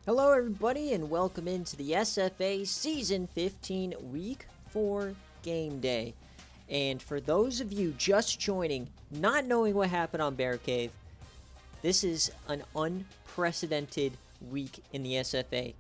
Hello, everybody, and welcome into the SFA Season 15 Week 4 Game Day. And for those of you just joining, not knowing what happened on BearCave, this is an unprecedented week in the SFA.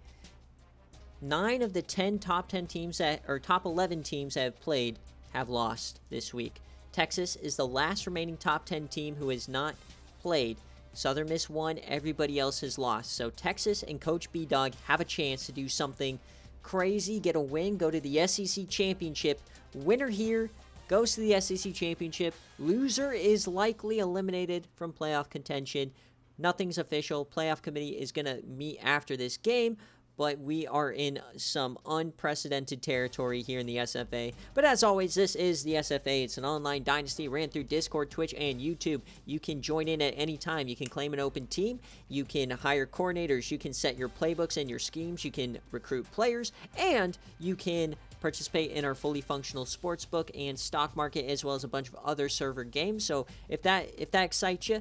9 of the 10 top 10 teams or top 11 teams that have played have lost this week. Texas is the last remaining top 10 team who has not played. Southern Miss won, everybody else has lost. So Texas and Coach B-Dog have a chance to do something crazy, get a win, go to the SEC Championship. Winner here goes to the SEC Championship. Loser is likely eliminated from playoff contention. Nothing's official. Playoff committee is going to meet after this game, but we are in some unprecedented territory here in the SFA. But as always, this is the SFA. It's an online dynasty ran through Discord, Twitch, and YouTube. You can join in at any time. You can claim an open team. You can hire coordinators. You can set your playbooks and your schemes. You can recruit players. And you can participate in our fully functional sportsbook and stock market, as well as a bunch of other server games. So if that excites you,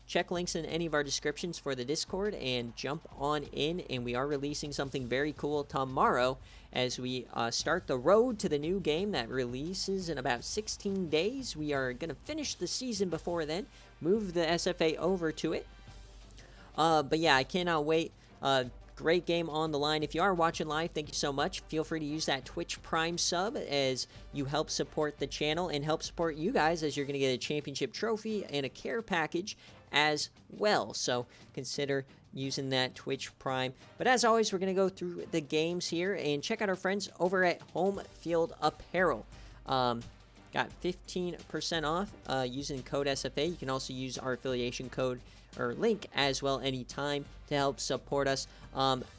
check links in any of our descriptions for the Discord and jump on in. And we are releasing something very cool tomorrow as we start the road to the new game that releases in about 16 days. We are going to finish the season before then, move the SFA over to it. But yeah, I cannot wait. Great game on the line. If you are watching live, thank you so much. Feel free to use that Twitch Prime sub as you help support the channel and help support you guys, as you're going to get a championship trophy and a care package as well. So consider using that Twitch Prime. But as always, we're going to go through the games here and check out our friends over at Home Field Apparel. Got 15% off using code SFA. You can also use our affiliation code or link as well anytime to help support us.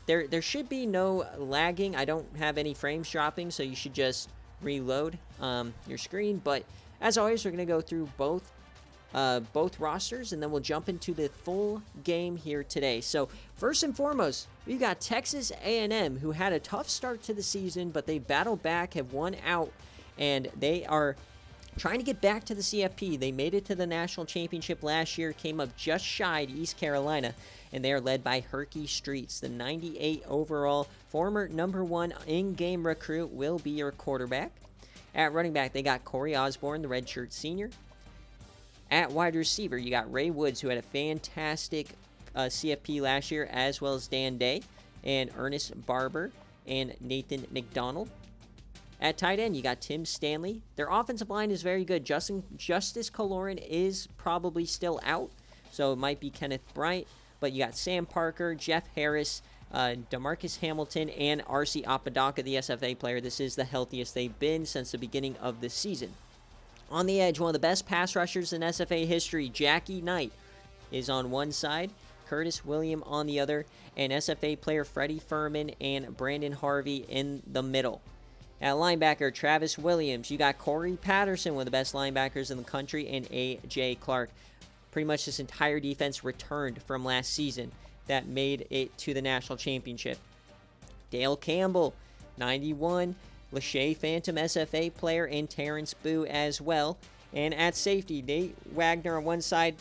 There should be no lagging. I don't have any frames dropping, so you should just reload your screen. But as always, we're going to go through both rosters, and then we'll jump into the full game here today. So first and foremost, we've got Texas A&M, who had a tough start to the season, but they battled back, have won out, and they are trying to get back to the CFP. They made it to the national championship last year, came up just shy to East Carolina, and they are led by Herky Streets. The 98 overall former #1 in-game recruit will be your quarterback. At running back, they got Corey Osborne, the redshirt senior. At wide receiver, you got Ray Woods, who had a fantastic CFP last year, as well as Dan Day, and Ernest Barber, and Nathan McDonald. At tight end, you got Tim Stanley. Their offensive line is very good. Justice Coloran is probably still out, so it might be Kenneth Bryant. But you got Sam Parker, Jeff Harris, DeMarcus Hamilton, and R.C. Apodaca, the SFA player. This is the healthiest they've been since the beginning of the season. On the edge, one of the best pass rushers in SFA history, Jackie Knight, is on one side, Curtis William on the other, and SFA player Freddie Furman and Brandon Harvey in the middle. At linebacker, Travis Williams, you got Corey Patterson, one of the best linebackers in the country, and A.J. Clark. Pretty much this entire defense returned from last season that made it to the national championship. Dale Campbell, 91, Lachey Phantom SFA player, and Terrence Boo as well. And at safety, Nate Wagner on one side,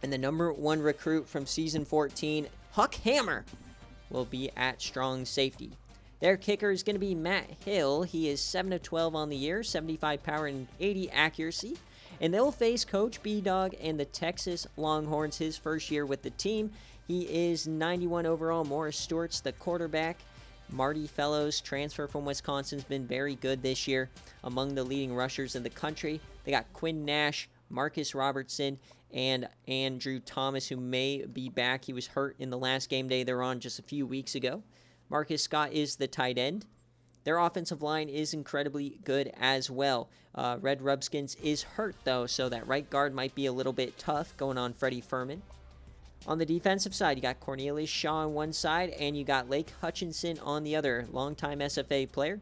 and the #1 recruit from season 14, Huck Hammer, will be at strong safety. Their kicker is going to be Matt Hill. He is 7 of 12 on the year, 75 power and 80 accuracy. And they'll face Coach B-Dog and the Texas Longhorns his first year with the team. He is 91 overall. Morris Stewart's the quarterback. Marty Fellows, transfer from Wisconsin, has been very good this year, among the leading rushers in the country. They got Quinn Nash, Marcus Robertson, and Andrew Thomas, who may be back. He was hurt in the last game day they were on just a few weeks ago. Marcus Scott is the tight end. Their offensive line is incredibly good as well. Red Rubskins is hurt, though, so that right guard might be a little bit tough going on Freddie Furman. On the defensive side, you got Cornelius Shaw on one side, and you got Lake Hutchinson on the other, longtime SFA player.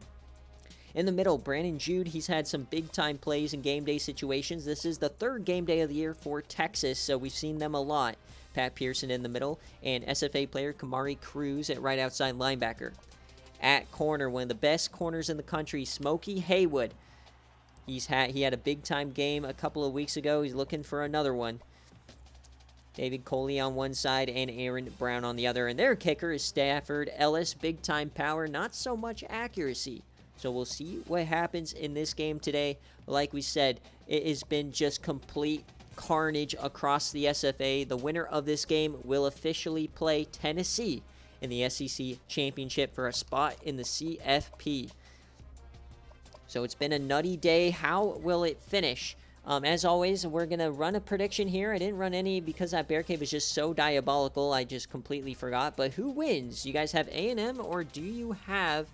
In the middle, Brandon Jude, he's had some big-time plays in game day situations. This is the third game day of the year for Texas, so we've seen them a lot. Pat Pearson in the middle, and SFA player Kamari Cruz at right outside linebacker. At corner, one of the best corners in the country, Smokey Haywood. He had a big-time game a couple of weeks ago. He's looking for another one. David Coley on one side and Aaron Brown on the other. And their kicker is Stafford Ellis. Big time power, not so much accuracy. So we'll see what happens in this game today. Like we said, it has been just complete carnage across the SFA. The winner of this game will officially play Tennessee in the SEC Championship for a spot in the CFP. So it's been a nutty day. How will it finish? As always, we're going to run a prediction here. I didn't run any because that BearCave is just so diabolical. I just completely forgot. But who wins? You guys have A&M or do you have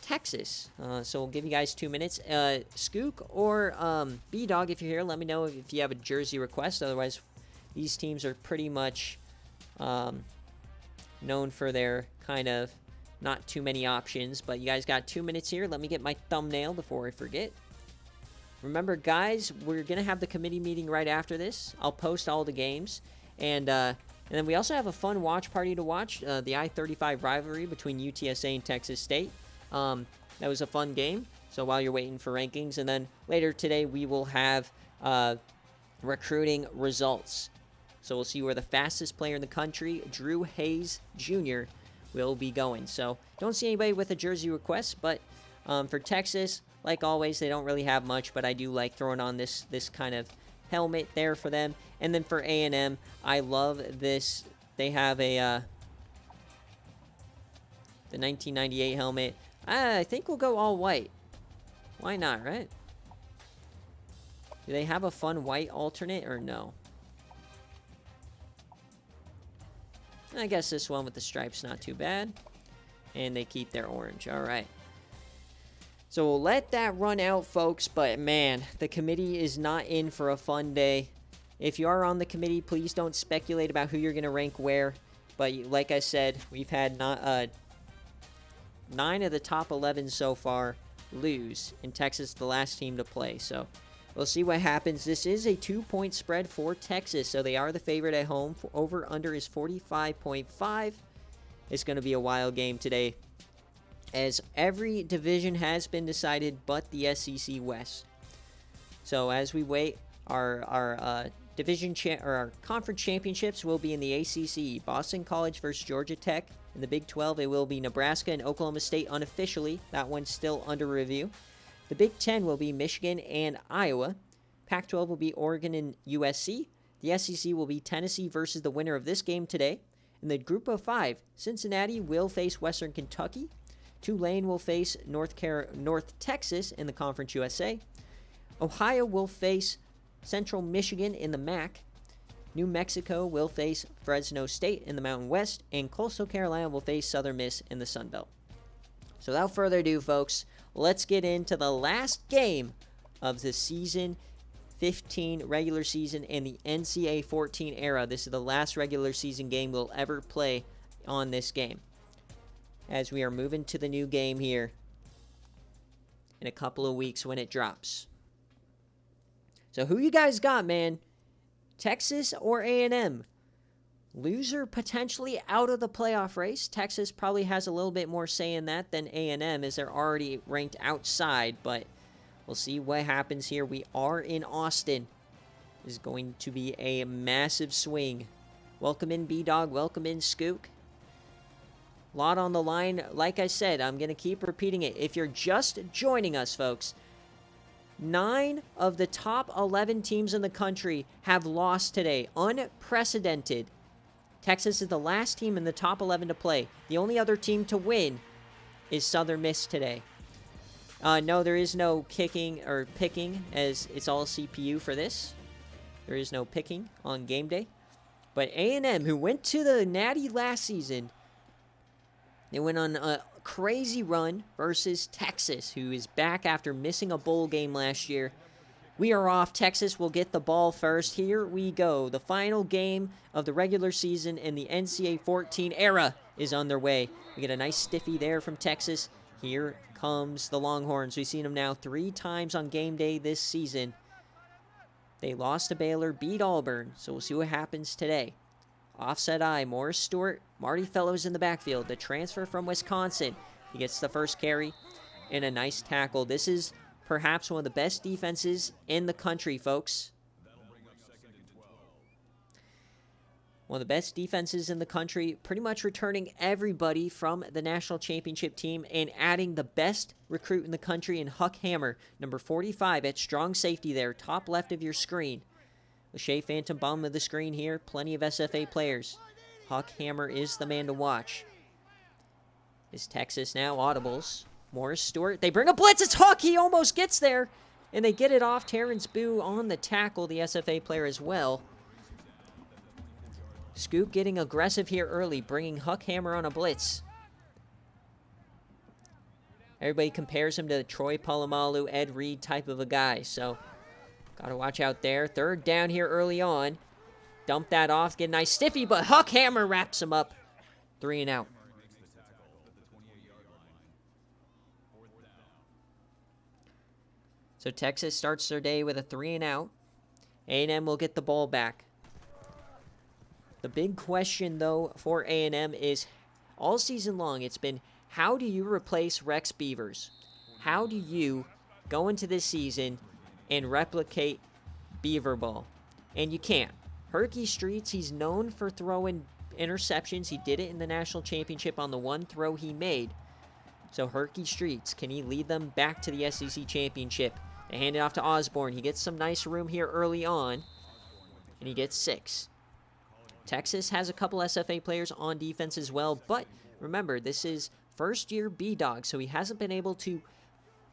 Texas? So we'll give you guys 2 minutes. Skook or B-Dog, if you're here, let me know if you have a jersey request. Otherwise, these teams are pretty much known for their kind of not too many options. But you guys got 2 minutes here. Let me get my thumbnail before I forget. Remember, guys, we're going to have the committee meeting right after this. I'll post all the games. And then we also have a fun watch party to watch. The I-35 rivalry between UTSA and Texas State. That was a fun game. So while you're waiting for rankings. And then later today, we will have recruiting results. So we'll see where the fastest player in the country, Drew Hayes Jr., will be going. So don't see anybody with a jersey request. But for Texas, like always, they don't really have much, but I do like throwing on this kind of helmet there for them. And then for A&M, I love this. They have a the 1998 helmet. I think we'll go all white. Why not, right? Do they have a fun white alternate or no? I guess this one with the stripes not too bad. And they keep their orange. All right. So we'll let that run out, folks. But, man, the committee is not in for a fun day. If you are on the committee, please don't speculate about who you're going to rank where. But, like I said, we've had 9 of the top 11 so far lose. And Texas the last team to play. So we'll see what happens. This is a 2-point spread for Texas. So they are the favorite at home. Over-under is 45.5. It's going to be a wild game today, as every division has been decided but the SEC West. So as we wait, our our conference championships will be in the ACC. Boston College versus Georgia Tech. In the Big 12, it will be Nebraska and Oklahoma State unofficially. That one's still under review. The Big 10 will be Michigan and Iowa. Pac-12 will be Oregon and USC. The SEC will be Tennessee versus the winner of this game today. In the Group of 5, Cincinnati will face Western Kentucky. Tulane will face North Texas in the Conference USA. Ohio will face Central Michigan in the MAC. New Mexico will face Fresno State in the Mountain West. And Coastal Carolina will face Southern Miss in the Sun Belt. So without further ado, folks, let's get into the last game of the season 15 regular season and the NCAA 14 era. This is the last regular season game we'll ever play on this game, as we are moving to the new game here in a couple of weeks when it drops. So who you guys got, man? Texas or A&M? Loser potentially out of the playoff race. Texas probably has a little bit more say in that than A&M, as they're already ranked outside, but we'll see what happens here. We are in Austin. This is going to be a massive swing. Welcome in, B-Dog. Welcome in, Skook. Lot on the line. Like I said, I'm going to keep repeating it. If you're just joining us, folks, 9 of the top 11 teams in the country have lost today. Unprecedented. Texas is the last team in the top 11 to play. The only other team to win is Southern Miss today. No, there is no kicking or picking, as it's all CPU for this. There is no picking on game day. But A&M, who went to the Natty last season, they went on a crazy run versus Texas, who is back after missing a bowl game last year. We are off. Texas will get the ball first. Here we go. The final game of the regular season in the NCAA 14 era is underway. We get a nice stiffy there from Texas. Here comes the Longhorns. We've seen them now 3 times on game day this season. They lost to Baylor, beat Auburn, so we'll see what happens today. Offset eye, Morris Stewart, Marty Fellows in the backfield. The transfer from Wisconsin. He gets the first carry and a nice tackle. This is perhaps one of the best defenses in the country, folks. One of the best defenses in the country, pretty much returning everybody from the national championship team and adding the best recruit in the country in Huck Hammer, number 45 at strong safety there, top left of your screen. Lachey Phantom bottom of the screen here, plenty of SFA players. Huck Hammer is the man to watch. Is Texas now audibles? Morris Stewart, they bring a blitz, it's Huck, he almost gets there. And they get it off Terrence Boo on the tackle, the SFA player as well. Scoop getting aggressive here early, bringing Huck Hammer on a blitz. Everybody compares him to the Troy Polamalu, Ed Reed type of a guy, so gotta watch out there. Third down here early on. Dump that off, get a nice stiffy, but Huck Hammer wraps him up. 3 and out. So Texas starts their day with a 3 and out. A&M will get the ball back. The big question, though, for A&M is, all season long, it's been, how do you replace Rex Beavers? How do you go into this season and replicate Beaver ball? And you can't. Herky Streets, he's known for throwing interceptions. He did it in the national championship on the one throw he made. So Herky Streets, can he lead them back to the SEC championship? They hand it off to Osborne. He gets some nice room here early on, and he gets 6. Texas has a couple SFA players on defense as well, but remember, this is first-year B-Dog, so he hasn't been able to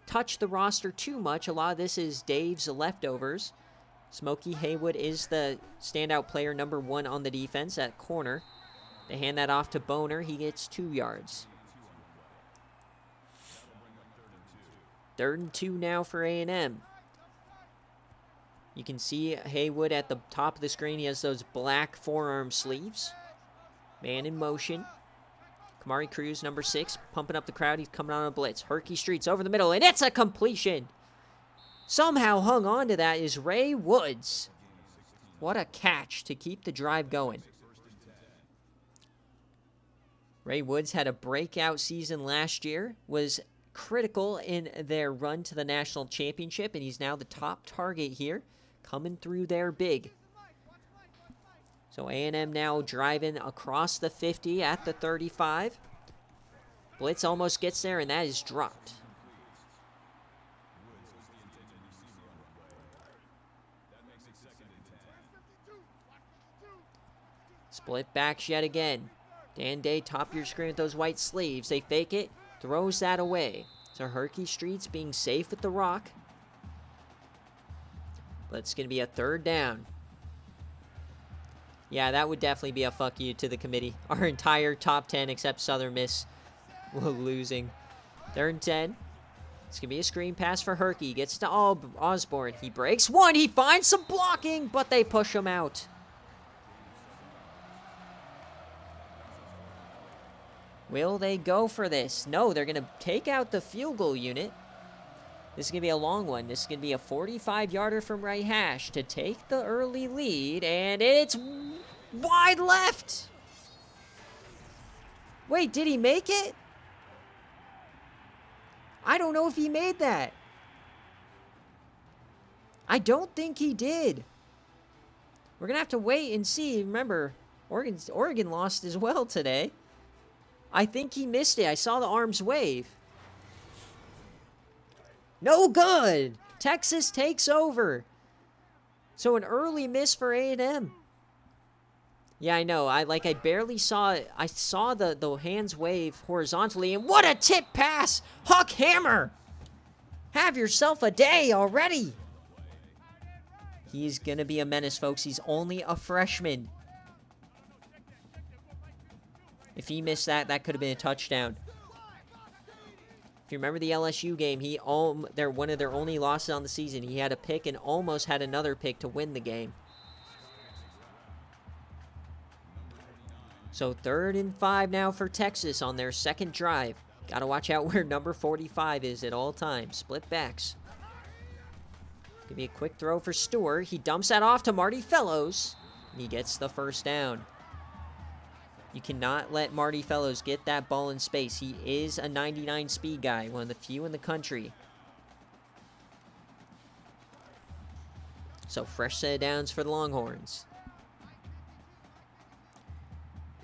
touch the roster too much. A lot of this is Dave's leftovers. Smokey Haywood is the standout player, number 1 on the defense at corner. They hand that off to Boner. He gets 2 yards. 3rd and 2 now for A&M. You can see Haywood at the top of the screen. He has those black forearm sleeves. Man in motion. Kamari Cruz, number 6, pumping up the crowd. He's coming on a blitz. Herky Streets over the middle, and it's a completion. Somehow hung on to that is Ray Woods. What a catch to keep the drive going. Ray Woods had a breakout season last year, was critical in their run to the national championship, and he's now the top target here, coming through there big. So A&M now driving across the 50 at the 35. Blitz almost gets there, and that is dropped. Split backs yet again. Dan Day, top of your screen with those white sleeves. They fake it, throws that away. So Herky Streets being safe with the rock. But it's going to be a 3rd down. Yeah, that would definitely be a fuck you to the committee. Our entire top 10 except Southern Miss losing. 3rd and 10. It's going to be a screen pass for Herky. Gets to Osborne. He breaks one. He finds some blocking, but they push him out. Will they go for this? No, they're going to take out the field goal unit. This is going to be a long one. This is going to be a 45-yarder from right hash to take the early lead, and it's wide left. Wait, did he make it? I don't know if he made that. I don't think he did. We're going to have to wait and see. Remember, Oregon lost as well today. I think he missed it. I saw the arms wave. No good. Texas takes over. So an early miss for A&M. Yeah, I know. I barely saw it. I saw the hands wave horizontally, and what a tip pass! Huck Hammer! Have yourself a day already. He's going to be a menace, folks. He's only a freshman. If he missed that, that could have been a touchdown. If you remember the LSU game, they're one of their only losses on the season. He had a pick and almost had another pick to win the game. So 3rd and 5 now for Texas on their 2nd drive. Got to watch out where number 45 is at all times. Split backs. Give me a quick throw for Stewart. He dumps that off to Marty Fellows. And he gets the 1st down. You cannot let Marty Fellows get that ball in space. He is a 99 speed guy, one of the few in the country. So fresh set of downs for the Longhorns.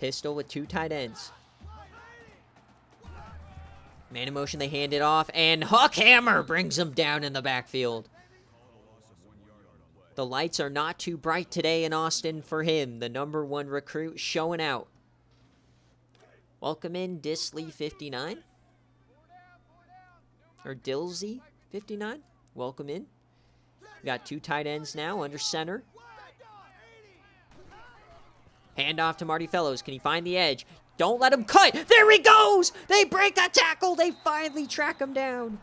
Pistol with 2 tight ends. Man in motion, they hand it off, and Huck Hammer brings him down in the backfield. The lights are not too bright today in Austin for him. The #1 recruit showing out. Welcome in Disley 59. Or Dilsey 59. Welcome in. We got 2 tight ends now under center. Hand off to Marty Fellows. Can he find the edge? Don't let him cut. There he goes. They break a tackle. They finally track him down.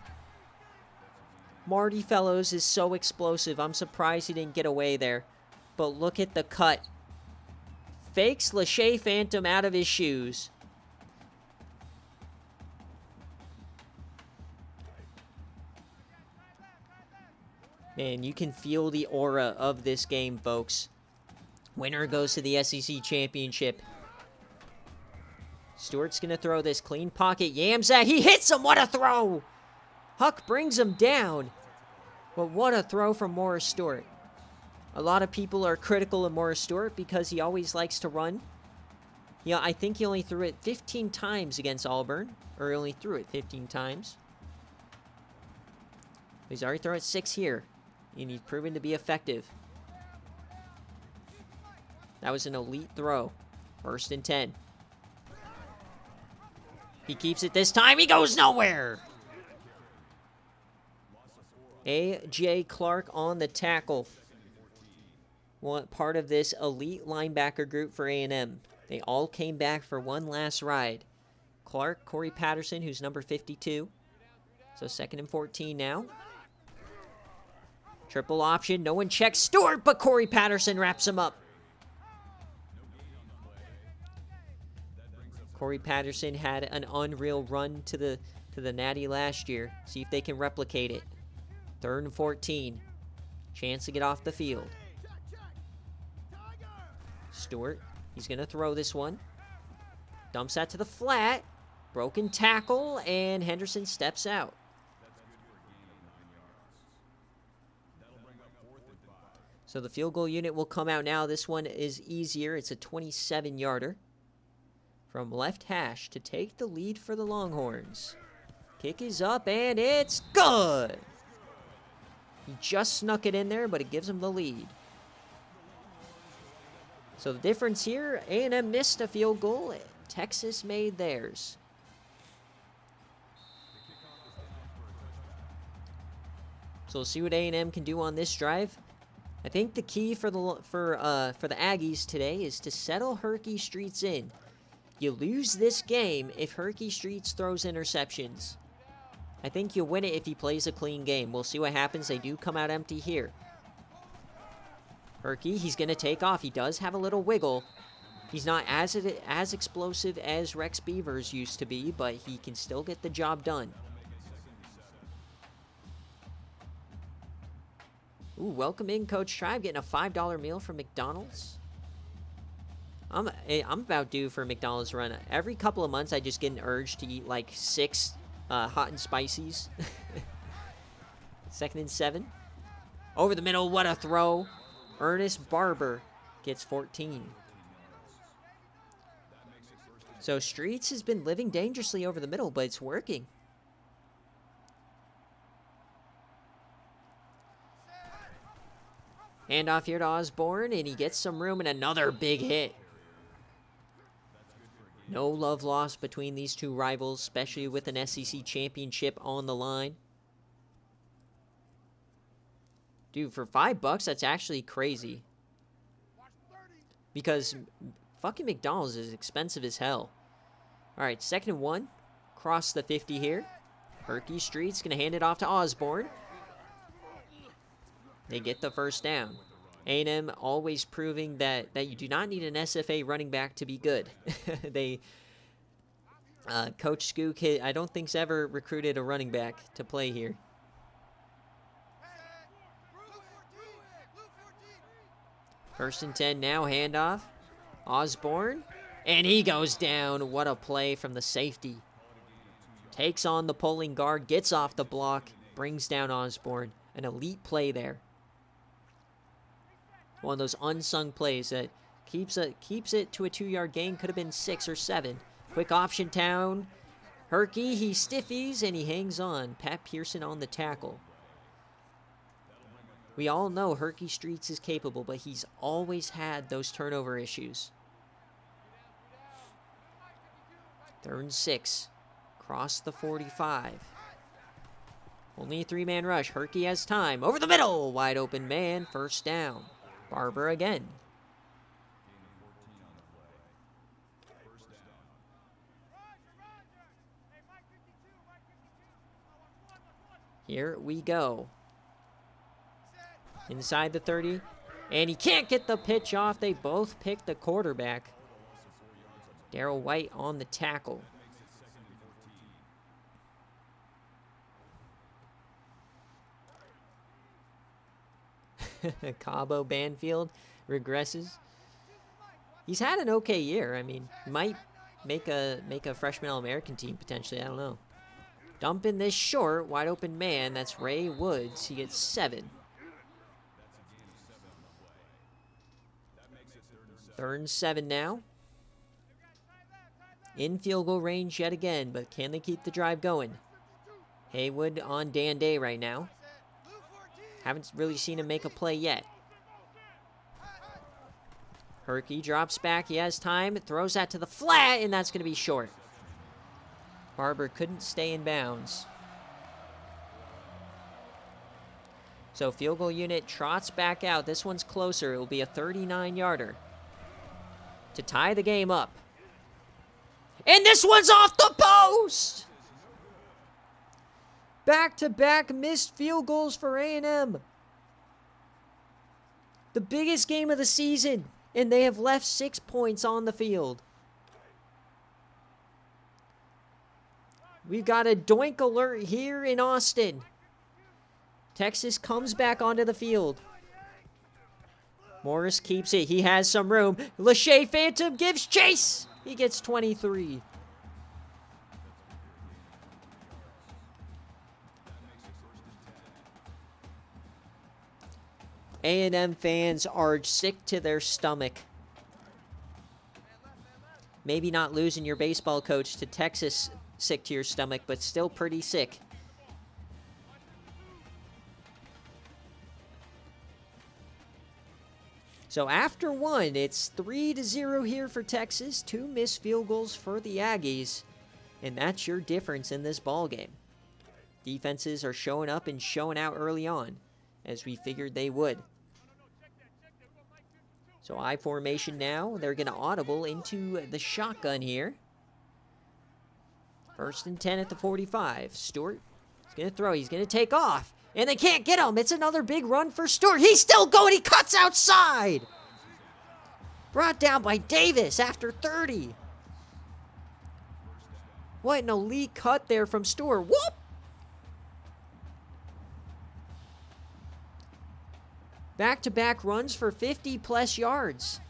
Marty Fellows is so explosive. I'm surprised he didn't get away there. But look at the cut. Fakes Lachey Phantom out of his shoes. Man, you can feel the aura of this game, folks. Winner goes to the SEC Championship. Stewart's going to throw this clean pocket. Yams that. He hits him. What a throw. Huck brings him down. But what a throw from Morris Stewart. A lot of people are critical of Morris Stewart because he always likes to run. Yeah, I think he only threw it 15 times against Auburn. Or he only threw it 15 times. He's already thrown it 6 here. And he's proven to be effective. That was an elite throw. 1st and 10. He keeps it this time. He goes nowhere. A.J. Clark on the tackle. Part of this elite linebacker group for A&M. They all came back for one last ride. Clark, Corey Patterson, who's number 52. So 2nd and 14 now. Triple option. No one checks Stewart, but Corey Patterson wraps him up. Corey Patterson had an unreal run to the Natty last year. See if they can replicate it. 3rd and 14. Chance to get off the field. Stewart, he's going to throw this one. Dumps that to the flat. Broken tackle, and Henderson steps out. So the field goal unit will come out now. This one is easier. It's a 27-yarder. From left hash to take the lead for the Longhorns. Kick is up, and it's good. He just snuck it in there, but it gives him the lead. So the difference here, A&M missed a field goal. Texas made theirs. So we'll see what A&M can do on this drive. I think the key for the Aggies today is to settle Herky Streets in. You lose this game if Herky Streets throws interceptions. I think you win it if he plays a clean game. We'll see what happens. They do come out empty here. Herky, he's going to take off. He does have a little wiggle. He's not as explosive as Rex Beavers used to be, but he can still get the job done. Ooh, welcome in, Coach Tribe, getting a $5 meal from McDonald's. I'm about due for a McDonald's run. Every couple of months, I just get an urge to eat like 6 hot and spicies. 2nd and 7. Over the middle, what a throw. Ernest Barber gets 14. So Streets has been living dangerously over the middle, but it's working. Handoff here to Osborne, and he gets some room and another big hit. No love lost between these two rivals, especially with an SEC championship on the line. Dude, for $5, that's actually crazy. Because fucking McDonald's is expensive as hell. All right, 2nd and 1. Cross the 50 here. Herky Street's going to hand it off to Osborne. They get the 1st down. A&M always proving that you do not need an SFA running back to be good. Coach Skook, I don't think's ever recruited a running back to play here. First and 10 now, handoff. Osborne, and he goes down. What a play from the safety. Takes on the pulling guard, gets off the block, brings down Osborne. An elite play there. One of those unsung plays that Keeps it to a 2-yard gain. Could have been 6 or 7. Quick option down. Herky, he stiffies, and he hangs on. Pat Pearson on the tackle. We all know Herky Streets is capable, but he's always had those turnover issues. 3rd and 6. Cross the 45. Only a 3-man rush. Herky has time. Over the middle. Wide open man. First down. Barber again. Here we go. Inside the 30. And he can't get the pitch off. They both picked the quarterback. Darryl White on the tackle. Cabo Banfield regresses. He's had an okay year. I mean, might make a freshman All-American team potentially. I don't know. Dumping this short, wide open man. That's Ray Woods. He gets 7. 3rd and 7 now. In field goal range yet again, but can they keep the drive going? Haywood on Dan Day right now. Haven't really seen him make a play yet. Herky drops back. He has time. Throws that to the flat, and that's going to be short. Barber couldn't stay in bounds. So field goal unit trots back out. This one's closer. It will be a 39-yarder to tie the game up. And this one's off the post! Back-to-back missed field goals for A&M. The biggest game of the season, and they have left 6 points on the field. We've got a doink alert here in Austin. Texas comes back onto the field. Morris keeps it. He has some room. Lachey Phantom gives chase. He gets 23. A&M fans are sick to their stomach. Maybe not losing your baseball coach to Texas sick to your stomach, but still pretty sick. So after one, it's 3-0 here for Texas. 2 missed field goals for the Aggies. And that's your difference in this ball game. Defenses are showing up and showing out early on, as we figured they would. So I formation now. They're going to audible into the shotgun here. 1st and 10 at the 45. Stewart is going to throw. He's going to take off. And they can't get him. It's another big run for Stewart. He's still going. He cuts outside. Brought down by Davis after 30. What an elite cut there from Stewart. Whoop! Back-to-back runs for 50-plus yards.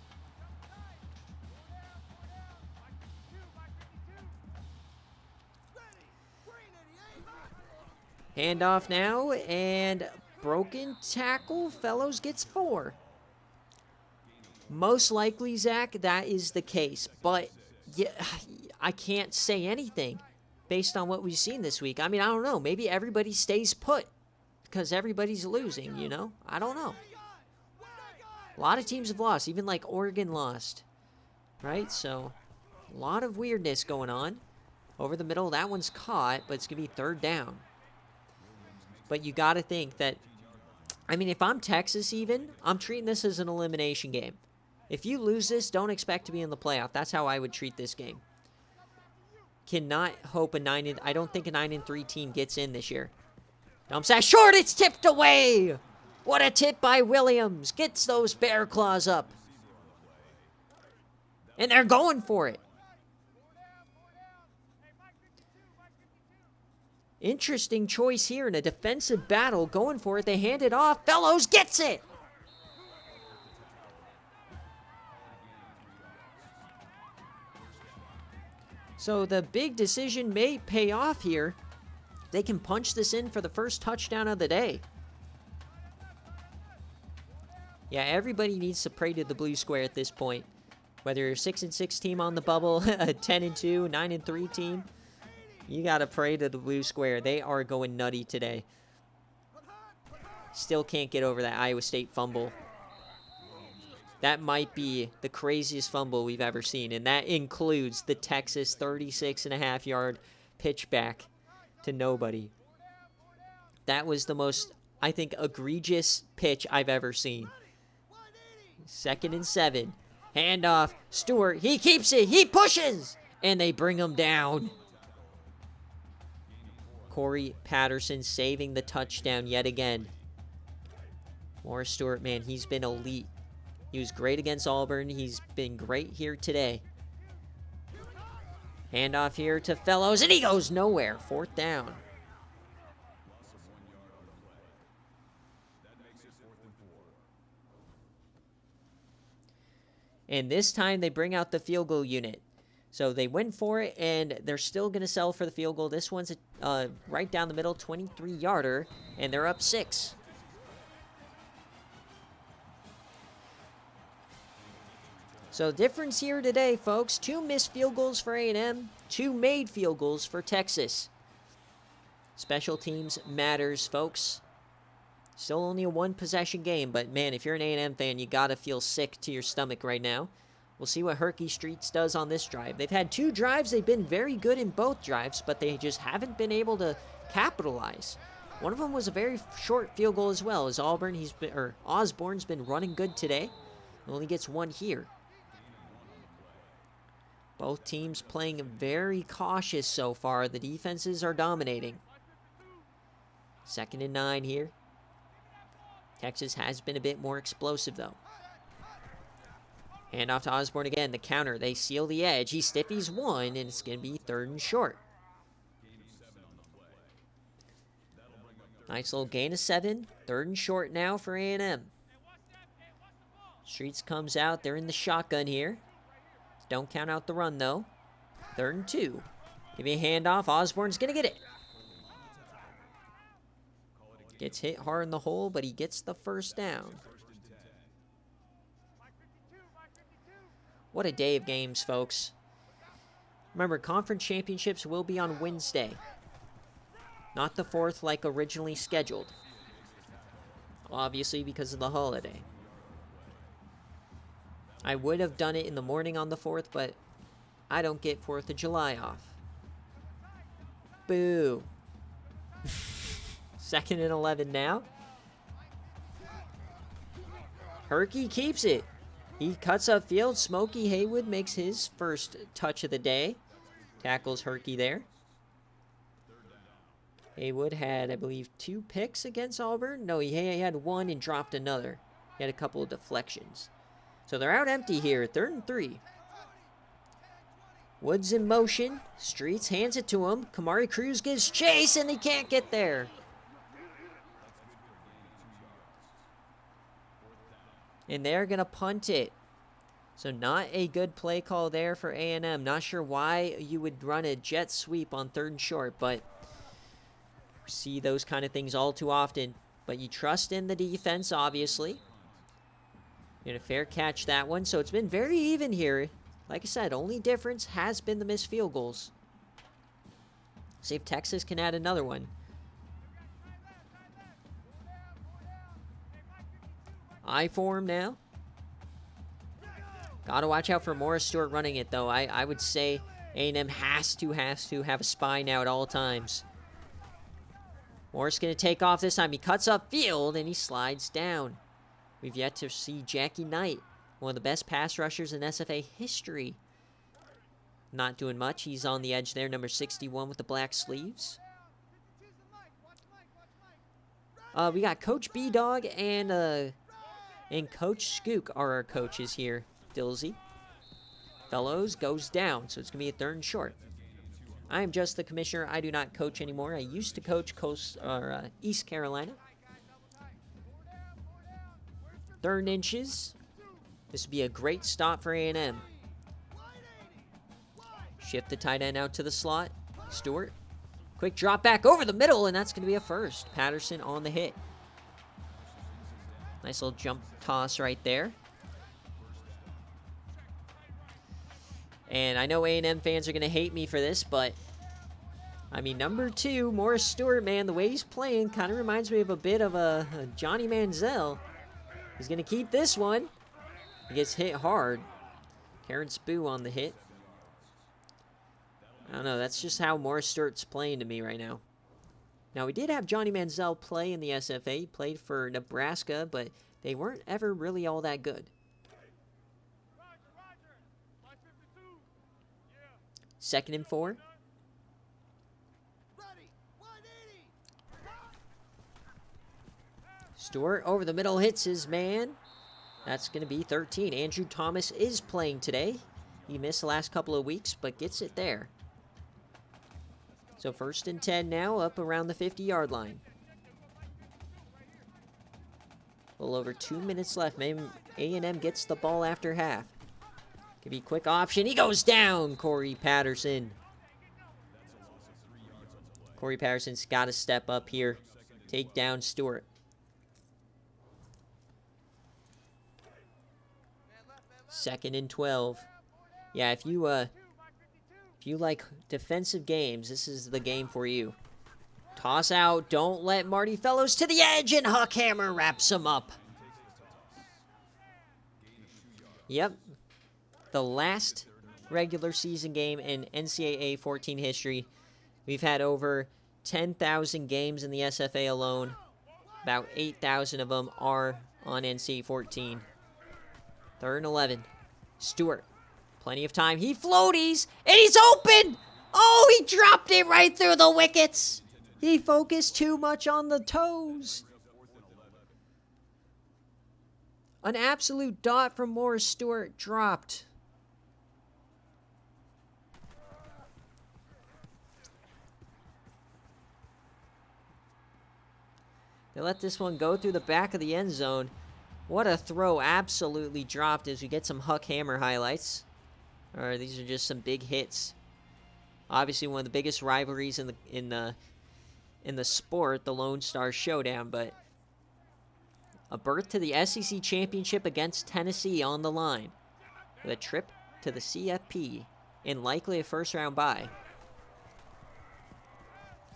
Handoff now, and broken tackle. Fellows gets 4. Most likely, Zach, that is the case. But yeah, I can't say anything based on what we've seen this week. I mean, I don't know. Maybe everybody stays put because everybody's losing, you know? I don't know. A lot of teams have lost. Even like Oregon lost, right? So a lot of weirdness going on. Over the middle, that one's caught, but it's going to be 3rd down. But you got to think that, I mean, if I'm Texas even, I'm treating this as an elimination game. If you lose this, don't expect to be in the playoff. That's how I would treat this game. Cannot hope I don't think a 9-3 team gets in this year. Dump sack short, it's tipped away. What a tip by Williams. Gets those bear claws up. And they're going for it. Interesting choice here in a defensive battle. Going for it. They hand it off. Fellows gets it. So the big decision may pay off here. They can punch this in for the first touchdown of the day. Yeah, everybody needs to pray to the blue square at this point. Whether you're a 6-6 team on the bubble, a 10-2, 9-3 team, you gotta pray to the blue square. They are going nutty today. Still can't get over that Iowa State fumble. That might be the craziest fumble we've ever seen, and that includes the Texas 36.5-yard pitch back to nobody. That was the most, I think, egregious pitch I've ever seen. 2nd and 7. Handoff. Stewart, he keeps it. He pushes. And they bring him down. Corey Patterson saving the touchdown yet again. Morris Stewart, man, he's been elite. He was great against Auburn. He's been great here today. Handoff here to Fellows, and he goes nowhere. 4th down. And this time they bring out the field goal unit. So they went for it, and they're still going to sell for the field goal. This one's right down the middle, 23-yarder, and they're up 6. So difference here today, folks. 2 missed field goals for A&M, 2 made field goals for Texas. Special teams matters, folks. Still only a 1-possession game, but man, if you're an A&M fan, you gotta feel sick to your stomach right now. We'll see what Herky Streets does on this drive. They've had 2 drives. They've been very good in both drives, but they just haven't been able to capitalize. One of them was a very short field goal as well. As Osborne's been running good today. He only gets 1 here. Both teams playing very cautious so far. The defenses are dominating. 2nd and 9 here. Texas has been a bit more explosive, though. Hand off to Osborne again. The counter. They seal the edge. He stiffies 1, and it's going to be 3rd and short. Nice little gain of 7. 3rd and short now for A&M. Streets comes out. They're in the shotgun here. Don't count out the run, though. 3rd and 2. Give me a handoff. Osborne's going to get it. Gets hit hard in the hole, but he gets the 1st down. What a day of games, folks. Remember, conference championships will be on Wednesday. Not the 4th like originally scheduled. Obviously because of the holiday. I would have done it in the morning on the 4th, but I don't get 4th of July off. Boo. 2nd and 11 now. Herky keeps it. He cuts upfield. Smokey Haywood makes his first touch of the day. Tackles Herky there. Haywood had, I believe, 2 picks against Auburn. No, he had 1 and dropped another. He had a couple of deflections. So they're out empty here. 3rd and 3. Woods in motion. Streets hands it to him. Kamari Cruz gives chase, and he can't get there. And they're going to punt it. So not a good play call there for A&M. Not sure why you would run a jet sweep on 3rd and short, but we see those kind of things all too often. But you trust in the defense, obviously. You're going to fair catch that one. So it's been very even here. Like I said, only difference has been the missed field goals. See if Texas can add another one. I form now. Got to watch out for Morris Stewart running it, though. I would say A&M has to have a spy now at all times. Morris going to take off this time. He cuts up field, and he slides down. We've yet to see Jackie Knight, one of the best pass rushers in SFA history. Not doing much. He's on the edge there, number 61 with the black sleeves. We got Coach B-Dog and Coach Skook are our coaches here. Dilsey. Fellows goes down, so it's going to be a 3rd and short. I am just the commissioner. I do not coach anymore. I used to coach East Carolina. 3rd inches. This would be a great stop for A&M. Shift the tight end out to the slot. Stewart. Quick drop back over the middle, and that's going to be a 1st. Patterson on the hit. Nice little jump toss right there. And I know A&M fans are going to hate me for this, but I mean, number 2, Morris Stewart, man, the way he's playing kind of reminds me of a bit of a Johnny Manziel. He's going to keep this one. He gets hit hard. Karen Spoo on the hit. I don't know, that's just how Morris Stewart's playing to me right now. Now, we did have Johnny Manziel play in the SFA. He played for Nebraska, but they weren't ever really all that good. Second and 4. Stewart over the middle hits his man. That's going to be 13. Andrew Thomas is playing today. He missed the last couple of weeks, but gets it there. So 1st and 10 now, up around the 50-yard line. A little over 2 minutes left. Maybe A&M gets the ball after half. Could be a quick option. He goes down, Corey Patterson. Corey Patterson's got to step up here. Take down Stewart. Second and 12. Yeah, if you like defensive games, this is the game for you. Toss out. Don't let Marty Fellows to the edge, and Huckhammer wraps him up. Yep. The last regular season game in NCAA 14 history. We've had over 10,000 games in the SFA alone. About 8,000 of them are on NCAA 14. 3rd and 11. Stewart. Plenty of time. He floaties, and he's open! Oh, he dropped it right through the wickets. He focused too much on the toes. An absolute dot from Morris Stewart dropped. They let this one go through the back of the end zone. What a throw, absolutely dropped as we get some Huckhammer highlights. Or these are just some big hits. Obviously one of the biggest rivalries in the sport, the Lone Star Showdown, but a berth to the SEC Championship against Tennessee on the line, with a trip to the CFP and likely a first-round bye.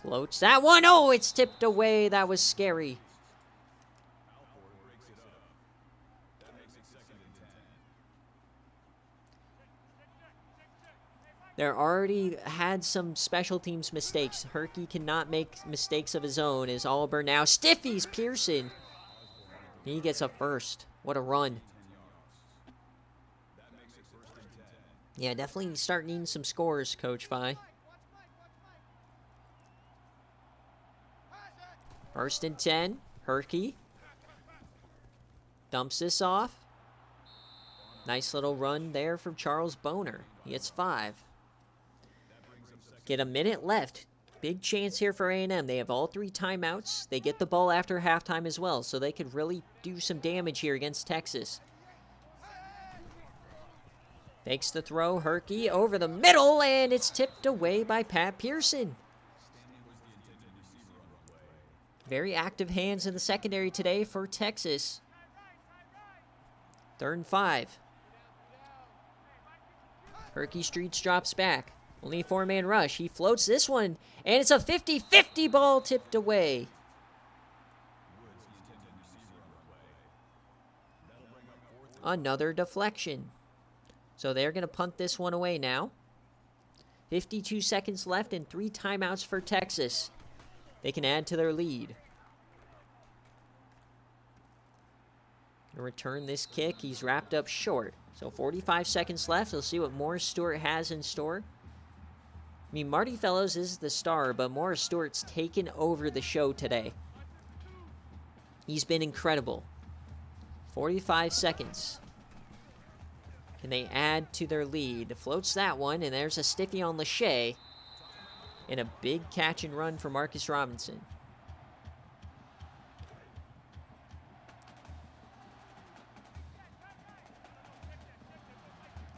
Floats that one. Oh, it's tipped away. That was scary. They're already had some special teams mistakes. Herky cannot make mistakes of his own as Auburn now stiffies Pearson. He gets a first. What a run. Yeah, definitely start needing some scores, Coach Phi. 1st and 10. Herky dumps this off. Nice little run there from Charles Boner. He gets 5. Get a minute left. Big chance here for A&M. They have all 3 timeouts. They get the ball after halftime as well, so they could really do some damage here against Texas. Takes the throw. Herky over the middle, and it's tipped away by Pat Pearson. Very active hands in the secondary today for Texas. 3rd and 5. Herky Streets drops back. Only a 4-man rush. He floats this one, and it's a 50-50 ball tipped away. Another deflection. So they're going to punt this one away now. 52 seconds left and 3 timeouts for Texas. They can add to their lead. Gonna return this kick. He's wrapped up short. So 45 seconds left. We'll see what Morris Stewart has in store. I mean, Marty Fellows is the star, but Morris Stewart's taken over the show today. He's been incredible. 45 seconds. Can they add to their lead? Floats that one, and there's a stiffy on Lachey. And a big catch and run for Marcus Robinson.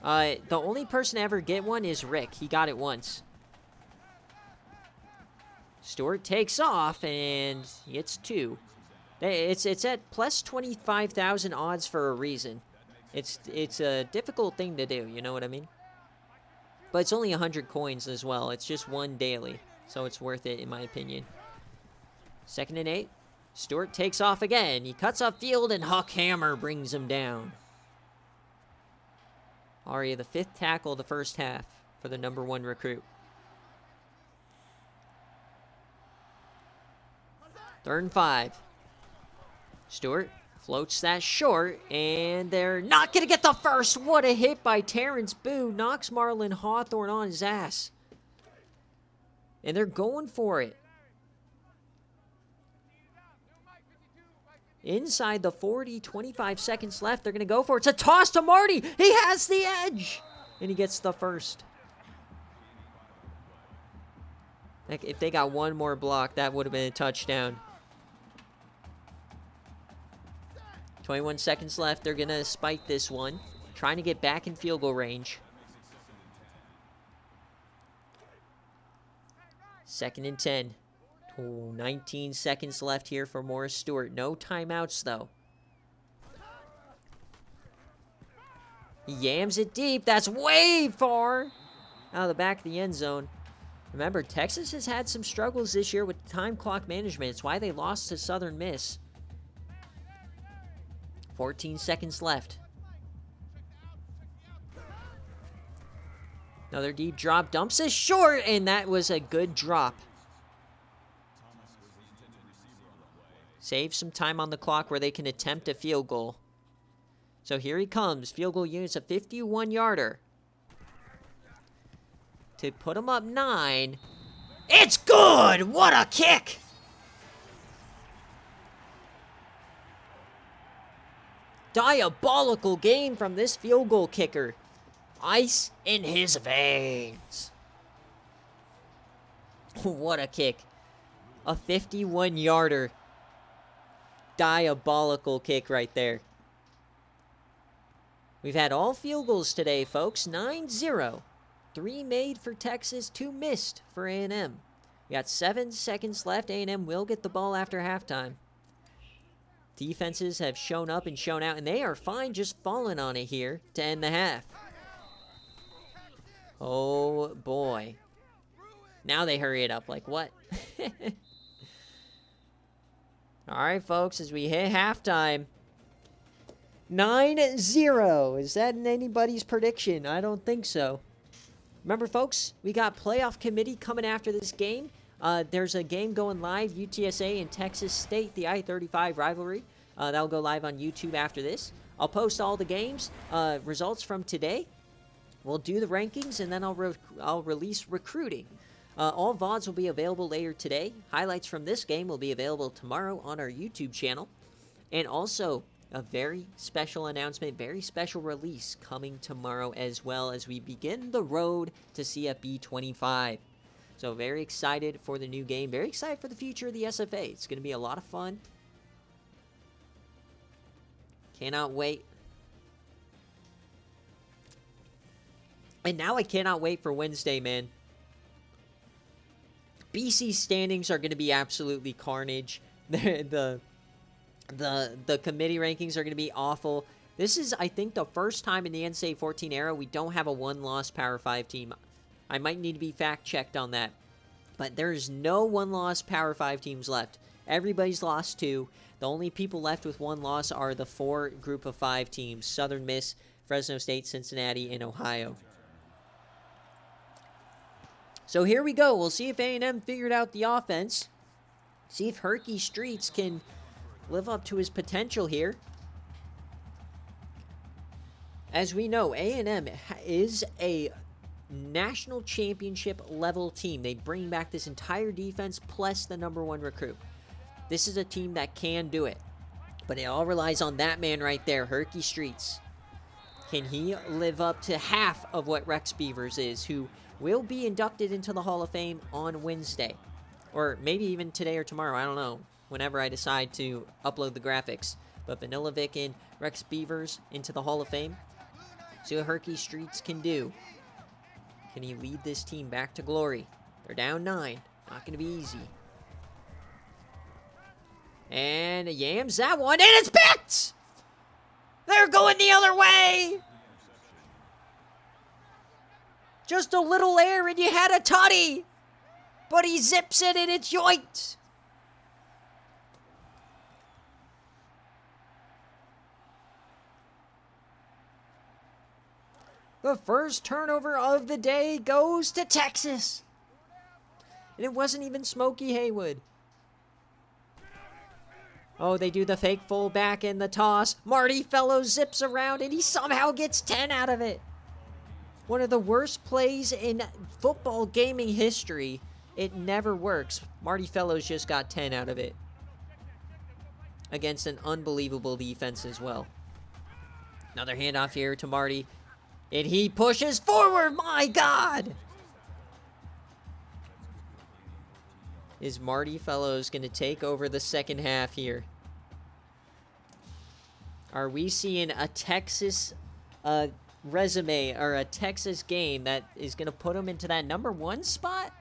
The only person to ever get one is Rick. He got it once. Stewart takes off, and he gets 2. It's at plus 25,000 odds for a reason. It's a difficult thing to do, you know what I mean? But it's only 100 coins as well. It's just one daily, so it's worth it in my opinion. 2nd and 8. Stewart takes off again. He cuts off field, and Huck Hammer brings him down. Aria, the 5th tackle of the first half for the number 1 recruit. 3rd and 5. Stewart floats that short, and they're not going to get the first. What a hit by Terrence Boo. Knocks Marlon Hawthorne on his ass. And they're going for it. Inside the 40, 25 seconds left. They're going to go for it. It's a toss to Marty. He has the edge. And he gets the first. Like, if they got one more block, that would have been a touchdown. 21 seconds left. They're going to spike this one. Trying to get back in field goal range. 2nd and 10. 19 seconds left here for Morris Stewart. No timeouts, though. He yams it deep. That's way far out of the back of the end zone. Remember, Texas has had some struggles this year with time clock management. It's why they lost to Southern Miss. 14 seconds left. Another deep drop. Dumps it short, and that was a good drop. Save some time on the clock where they can attempt a field goal. So here he comes. Field goal unit's a 51-yarder. To put him up 9. It's good! What a kick! Diabolical game from this field goal kicker. Ice in his veins. What a kick. A 51-yarder. Diabolical kick right there. We've had all field goals today, folks. 9-0. 3 made for Texas, 2 missed for A&M. We got 7 seconds left. A&M will get the ball after halftime. Defenses have shown up and shown out, and they are fine just falling on it here to end the half. Oh, boy. Now they hurry it up. Like, what? All right, folks, as we hit halftime. 9-0. Is that in anybody's prediction? I don't think so. Remember, folks, we got playoff committee coming after this game. There's a game going live, UTSA and Texas State, the I-35 rivalry. That'll go live on YouTube after this. I'll post all the games, results from today. We'll do the rankings, and then I'll release recruiting. All VODs will be available later today. Highlights from this game will be available tomorrow on our YouTube channel. And also, a very special announcement, very special release coming tomorrow as well as we begin the road to CFB 25. So very excited for the new game. Very excited for the future of the SFA. It's going to be a lot of fun. Cannot wait. And now I cannot wait for Wednesday, man. BC standings are going to be absolutely carnage. The committee rankings are going to be awful. This is, I think, the first time in the NCAA 14 era we don't have a one-loss Power 5 team. I might need to be fact-checked on that. But there's no one-loss Power 5 teams left. Everybody's lost 2. The only people left with 1 loss are the 4 group of 5 teams. Southern Miss, Fresno State, Cincinnati, and Ohio. So here we go. We'll see if A&M figured out the offense. See if Herky Streets can live up to his potential here. As we know, A&M is a national championship level team. They bring back this entire defense plus the #1 recruit. This is a team that can do it. But it all relies on that man right there, Herky Streets. Can he live up to half of what Rex Beavers is, who will be inducted into the Hall of Fame on Wednesday? Or maybe even today or tomorrow, I don't know. Whenever I decide to upload the graphics. But Vanilla Vic and Rex Beavers into the Hall of Fame. See what Herky Streets can do. Can he lead this team back to glory? They're down 9. Not going to be easy. And yams that one, and it's picked! They're going the other way! Just a little air and you had a tutty! But he zips it and it's yoinked! The first turnover of the day goes to Texas. And it wasn't even Smokey Haywood. Oh, they do the fake fullback in the toss. Marty Fellows zips around and he somehow gets 10 out of it. One of the worst plays in football gaming history. It never works. Marty Fellows just got 10 out of it. Against an unbelievable defense as well. Another handoff here to Marty. And he pushes forward. My God! Is Marty Fellows going to take over the second half here? Are we seeing a Texas resume or a Texas game that is going to put them into that #1 spot?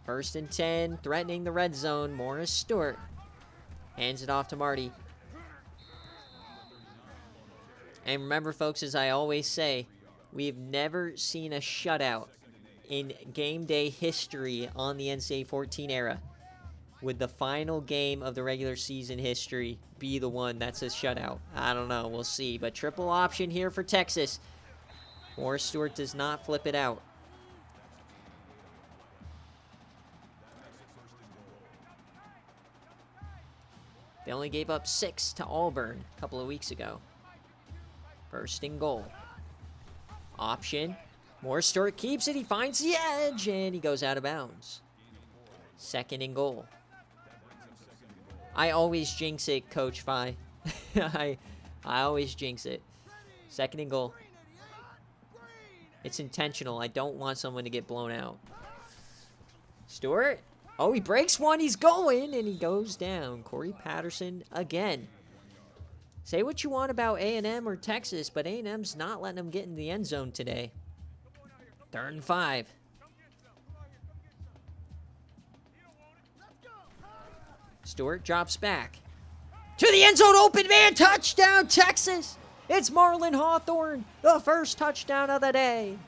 First and 10, threatening the red zone. Morris Stewart hands it off to Marty. And remember, folks, as I always say, we've never seen a shutout in game day history on the NCAA 14 era. Would the final game of the regular season history be the one that's a shutout? I don't know. We'll see. But triple option here for Texas. Morris Stewart does not flip it out. They only gave up 6 to Auburn a couple of weeks ago. First and goal. Option. Morris Stewart keeps it. He finds the edge, and he goes out of bounds. Second and goal. I always jinx it, Coach Fi. I always jinx it. Second and goal. It's intentional. I don't want someone to get blown out. Stewart. Oh, he breaks one. He's going, and he goes down. Corey Patterson again. Say what you want about A&M or Texas, but A&M's not letting them get in the end zone today. 3rd and 5. Stewart drops back. To the end zone, open man, touchdown, Texas! It's Marlon Hawthorne, the first touchdown of the day.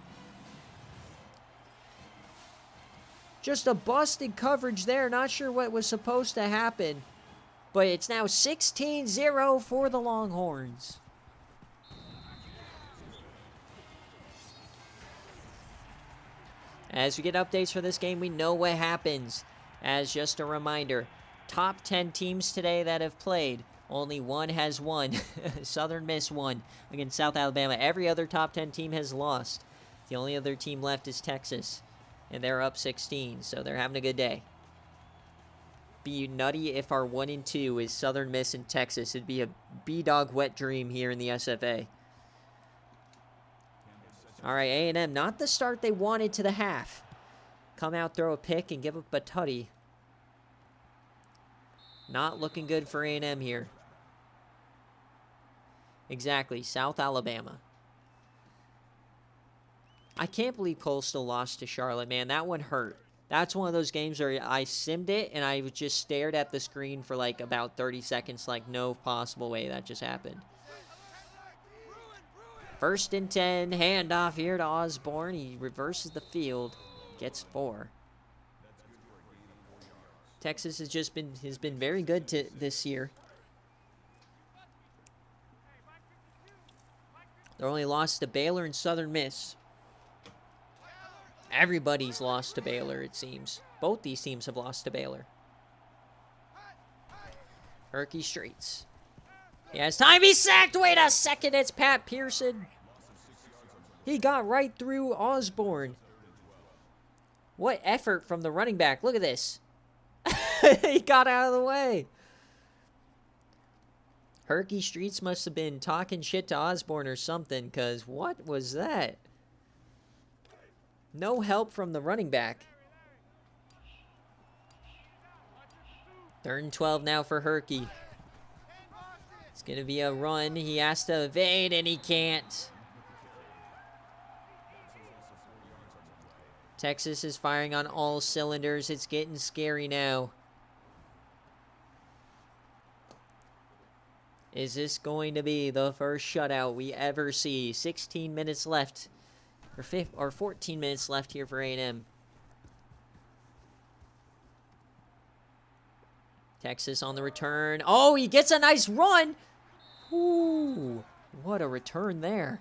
Just a busted coverage there. Not sure what was supposed to happen. But it's now 16-0 for the Longhorns. As we get updates for this game, we know what happens. As just a reminder, top 10 teams today that have played, only one has won. Southern Miss won against South Alabama. Every other top 10 team has lost. The only other team left is Texas. And they're up 16, so they're having a good day. Be nutty if our 1 and 2 is Southern Miss and Texas. It'd be a B-Dog wet dream here in the SFA. All right, A&M, not the start they wanted to the half. Come out, throw a pick, and give up a tutty. Not looking good for A&M here. Exactly, South Alabama. I can't believe Coastal lost to Charlotte, man. That one hurt. That's one of those games where I simmed it, and I just stared at the screen for like about 30 seconds, like no possible way that just happened. 1st and 10, handoff here to Osborne. He reverses the field, gets 4. Texas has been very good this year. They're only lost to Baylor and Southern Miss. Everybody's lost to Baylor, it seems. Both these teams have lost to Baylor. Herky Streets. He has time. He's sacked. Wait a second. It's Pat Pearson. He got right through Osborne. What effort from the running back. Look at this. He got out of the way. Herky Streets must have been talking shit to Osborne or something, because what was that? No help from the running back. 3rd and 12 now for Herky. It's going to be a run. He has to evade, and he can't. Texas is firing on all cylinders. It's getting scary now. Is this going to be the first shutout we ever see? 16 minutes left. Or 14 minutes left here for A&M. Texas on the return. Oh, he gets a nice run. Ooh, what a return there.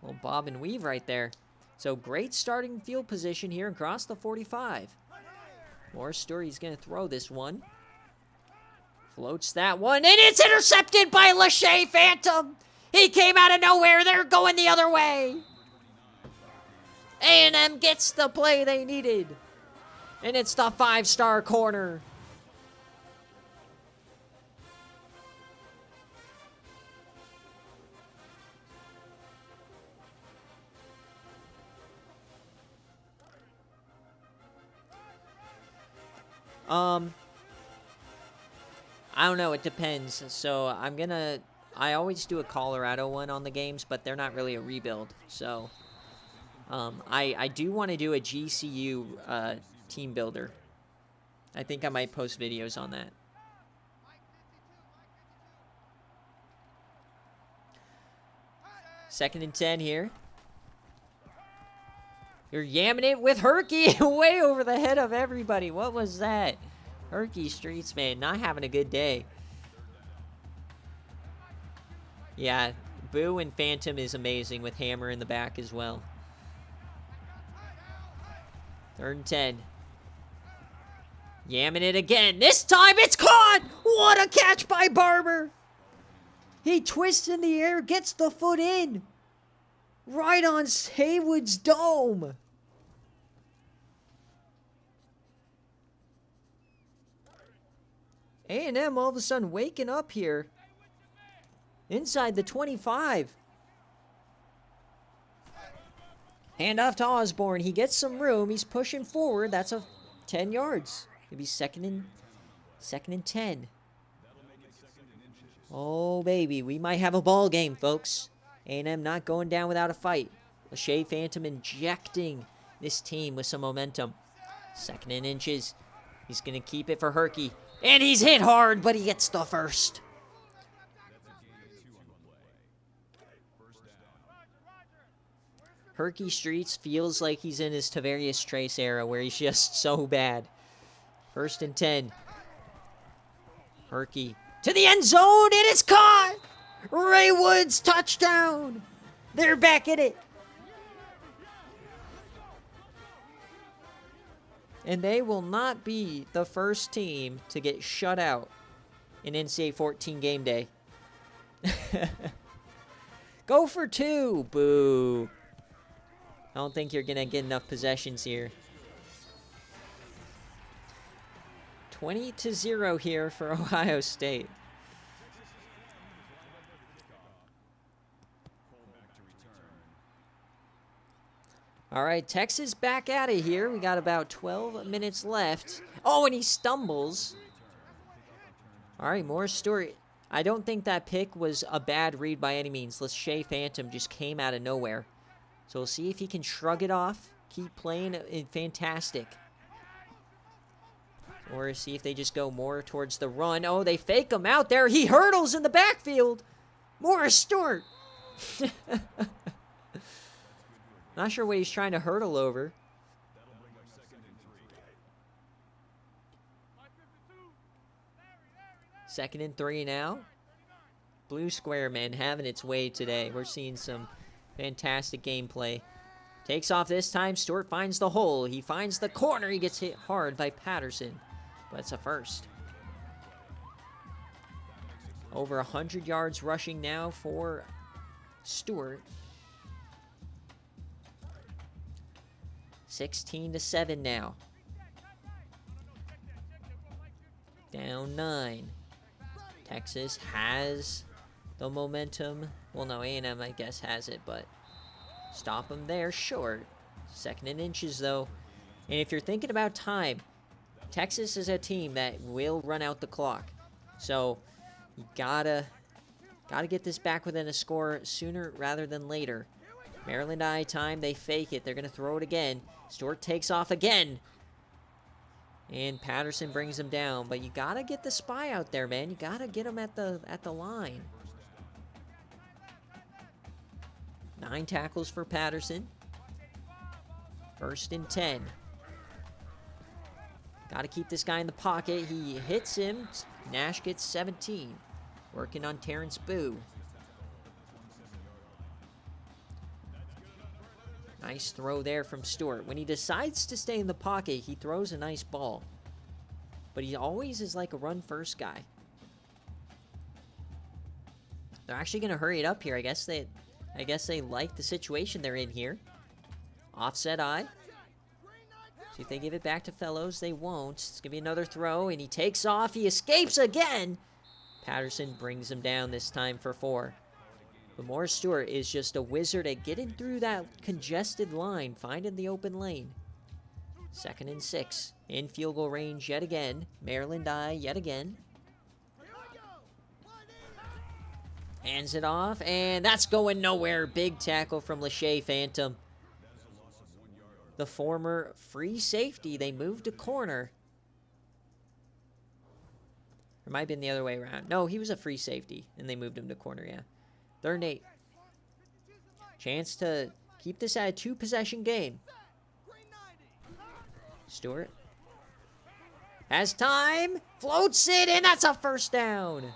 Well, bob and weave right there. So great starting field position here across the 45. Morris Stewart, going to throw this one. Floats that one, and it's intercepted by Lachey Phantom. He came out of nowhere. They're going the other way. A&M gets the play they needed. And it's the 5-star corner. I don't know, it depends. So I always do a Colorado one on the games, but they're not really a rebuild. So I do want to do a GCU team builder. I think I might post videos on that. Second and 10 here. You're yamming it with Herky way over the head of everybody. What was that? Herky Streets, man, not having a good day. Yeah, Boo and Phantom is amazing with Hammer in the back as well. Third and 10. Yamming it again. This time it's caught! What a catch by Barber! He twists in the air, gets the foot in. Right on Haywood's dome. A&M all of a sudden waking up here. Inside the 25. Handoff to Osborne. He gets some room. He's pushing forward. That's a 10 yards. It'll be second and 10. Oh, baby. We might have a ball game, folks. A&M not going down without a fight. Lachey Phantom injecting this team with some momentum. Second and inches. He's going to keep it for Herky. And he's hit hard, but he gets the first. Herky Streets feels like he's in his Tavarius Trace era where he's just so bad. First and 10. Herky to the end zone, and it's caught! Ray Woods, touchdown! They're back in it. And they will not be the first team to get shut out in NCAA 14 game day. Go for 2. Boo. I don't think you're going to get enough possessions here. 20-0 here for Ohio State. All right, Texas back at it here. We got about 12 minutes left. Oh, and he stumbles. All right, Morris Stewart. I don't think that pick was a bad read by any means. Lachey Phantom just came out of nowhere. So we'll see if he can shrug it off, keep playing fantastic. Or see if they just go more towards the run. Oh, they fake him out there. He hurdles in the backfield. Morris Stewart. Not sure what he's trying to hurdle over. Second and 3 now. Blue Square, man, having its way today. We're seeing some fantastic gameplay. Takes off this time. Stewart finds the hole. He finds the corner. He gets hit hard by Patterson. But it's a first. Over 100 yards rushing now for Stewart. 16-7 now. Down 9. Texas has the momentum. Well, no, A&M, I guess, has it, but stop them there short. Second and inches, though. And if you're thinking about time, Texas is a team that will run out the clock. So you gotta get this back within a score sooner rather than later. Maryland I time, they fake it. They're going to throw it again. Stewart takes off again. And Patterson brings him down, but you gotta get the spy out there, man. You gotta get him at the line. 9 tackles for Patterson. 1st and 10. Gotta keep this guy in the pocket. He hits him. Nash gets 17. Working on Terrence Boo. Nice throw there from Stewart. When he decides to stay in the pocket, he throws a nice ball. But he always is like a run-first guy. They're actually going to hurry it up here. I guess they like the situation they're in here. Offset eye. See if they give it back to Fellows. They won't. It's going to be another throw, and he takes off. He escapes again. Patterson brings him down this time for 4. But Morris Stewart is just a wizard at getting through that congested line, finding the open lane. 2nd and 6. In field goal range yet again. Maryland eye yet again. Hands it off, and that's going nowhere. Big tackle from Lachey Phantom. The former free safety, they moved to corner. It might have been the other way around. No, he was a free safety, and they moved him to corner, yeah. 3rd and 8. Chance to keep this at a 2-possession game. Stewart has time, floats it, and that's a 1st down.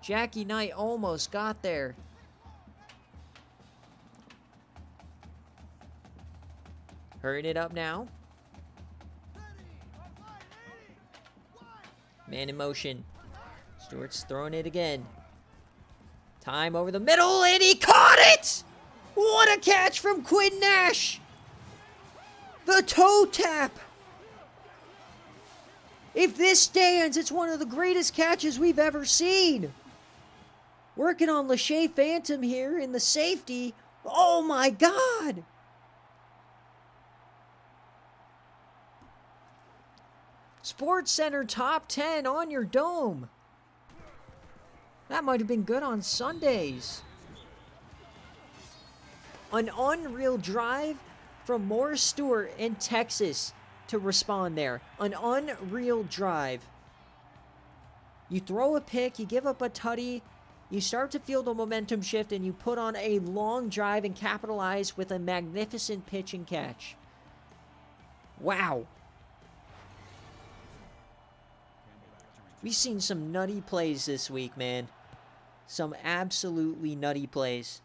Jackie Knight almost got there. Hurrying it up now. Man in motion. Stewart's throwing it again. Time over the middle, and he caught it! What a catch from Quinn Nash! The toe tap! If this stands, it's one of the greatest catches we've ever seen. Working on Lachey Phantom here in the safety. Oh my God! Sports Center top 10 on your dome. That might have been good on Sundays. An unreal drive from Morris Stewart in Texas to respond there. An unreal drive. You throw a pick, you give up a tutty, you start to feel the momentum shift, and you put on a long drive and capitalize with a magnificent pitch and catch. Wow. We've seen some nutty plays this week, man. Some absolutely nutty plays.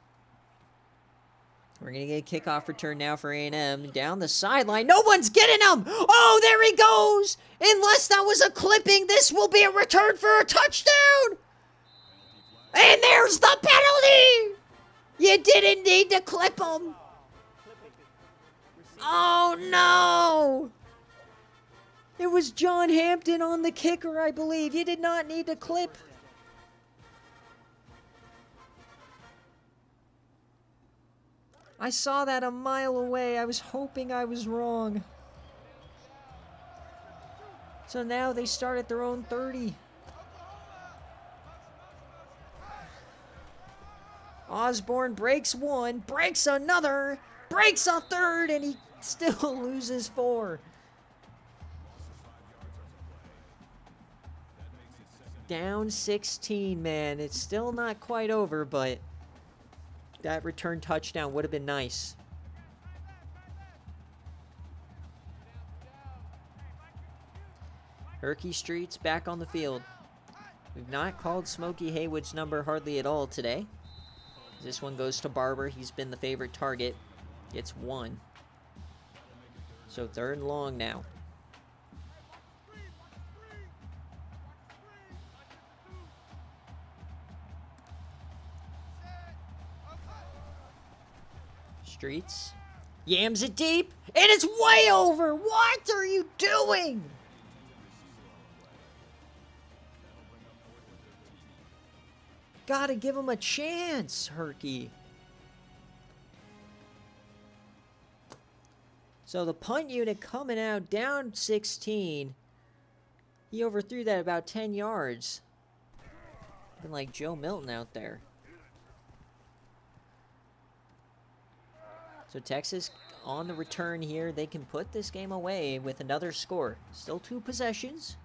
We're going to get a kickoff return now for A&M. Down the sideline. No one's getting him! Oh, there he goes! Unless that was a clipping, this will be a return for a touchdown! And there's the penalty! You didn't need to clip him. Oh, no! It was John Hampton on the kicker, I believe. You did not need to clip. I saw that a mile away. I was hoping I was wrong. So now they start at their own 30. Osborne breaks one, breaks another, breaks a third, and he still loses 4. Down 16, man. It's still not quite over, but that return touchdown would have been nice. Herky Street's back on the field. We've not called Smokey Haywood's number hardly at all today. This one goes to Barber. He's been the favorite target. Gets 1. So 3rd and long now. Streets. Yams it deep. And it's way over. What are you doing? Gotta give him a chance, Herky. So the punt unit coming out down 16. He overthrew that about 10 yards. Been like Joe Milton out there. So Texas on the return here. They can put this game away with another score. Still 2 possessions,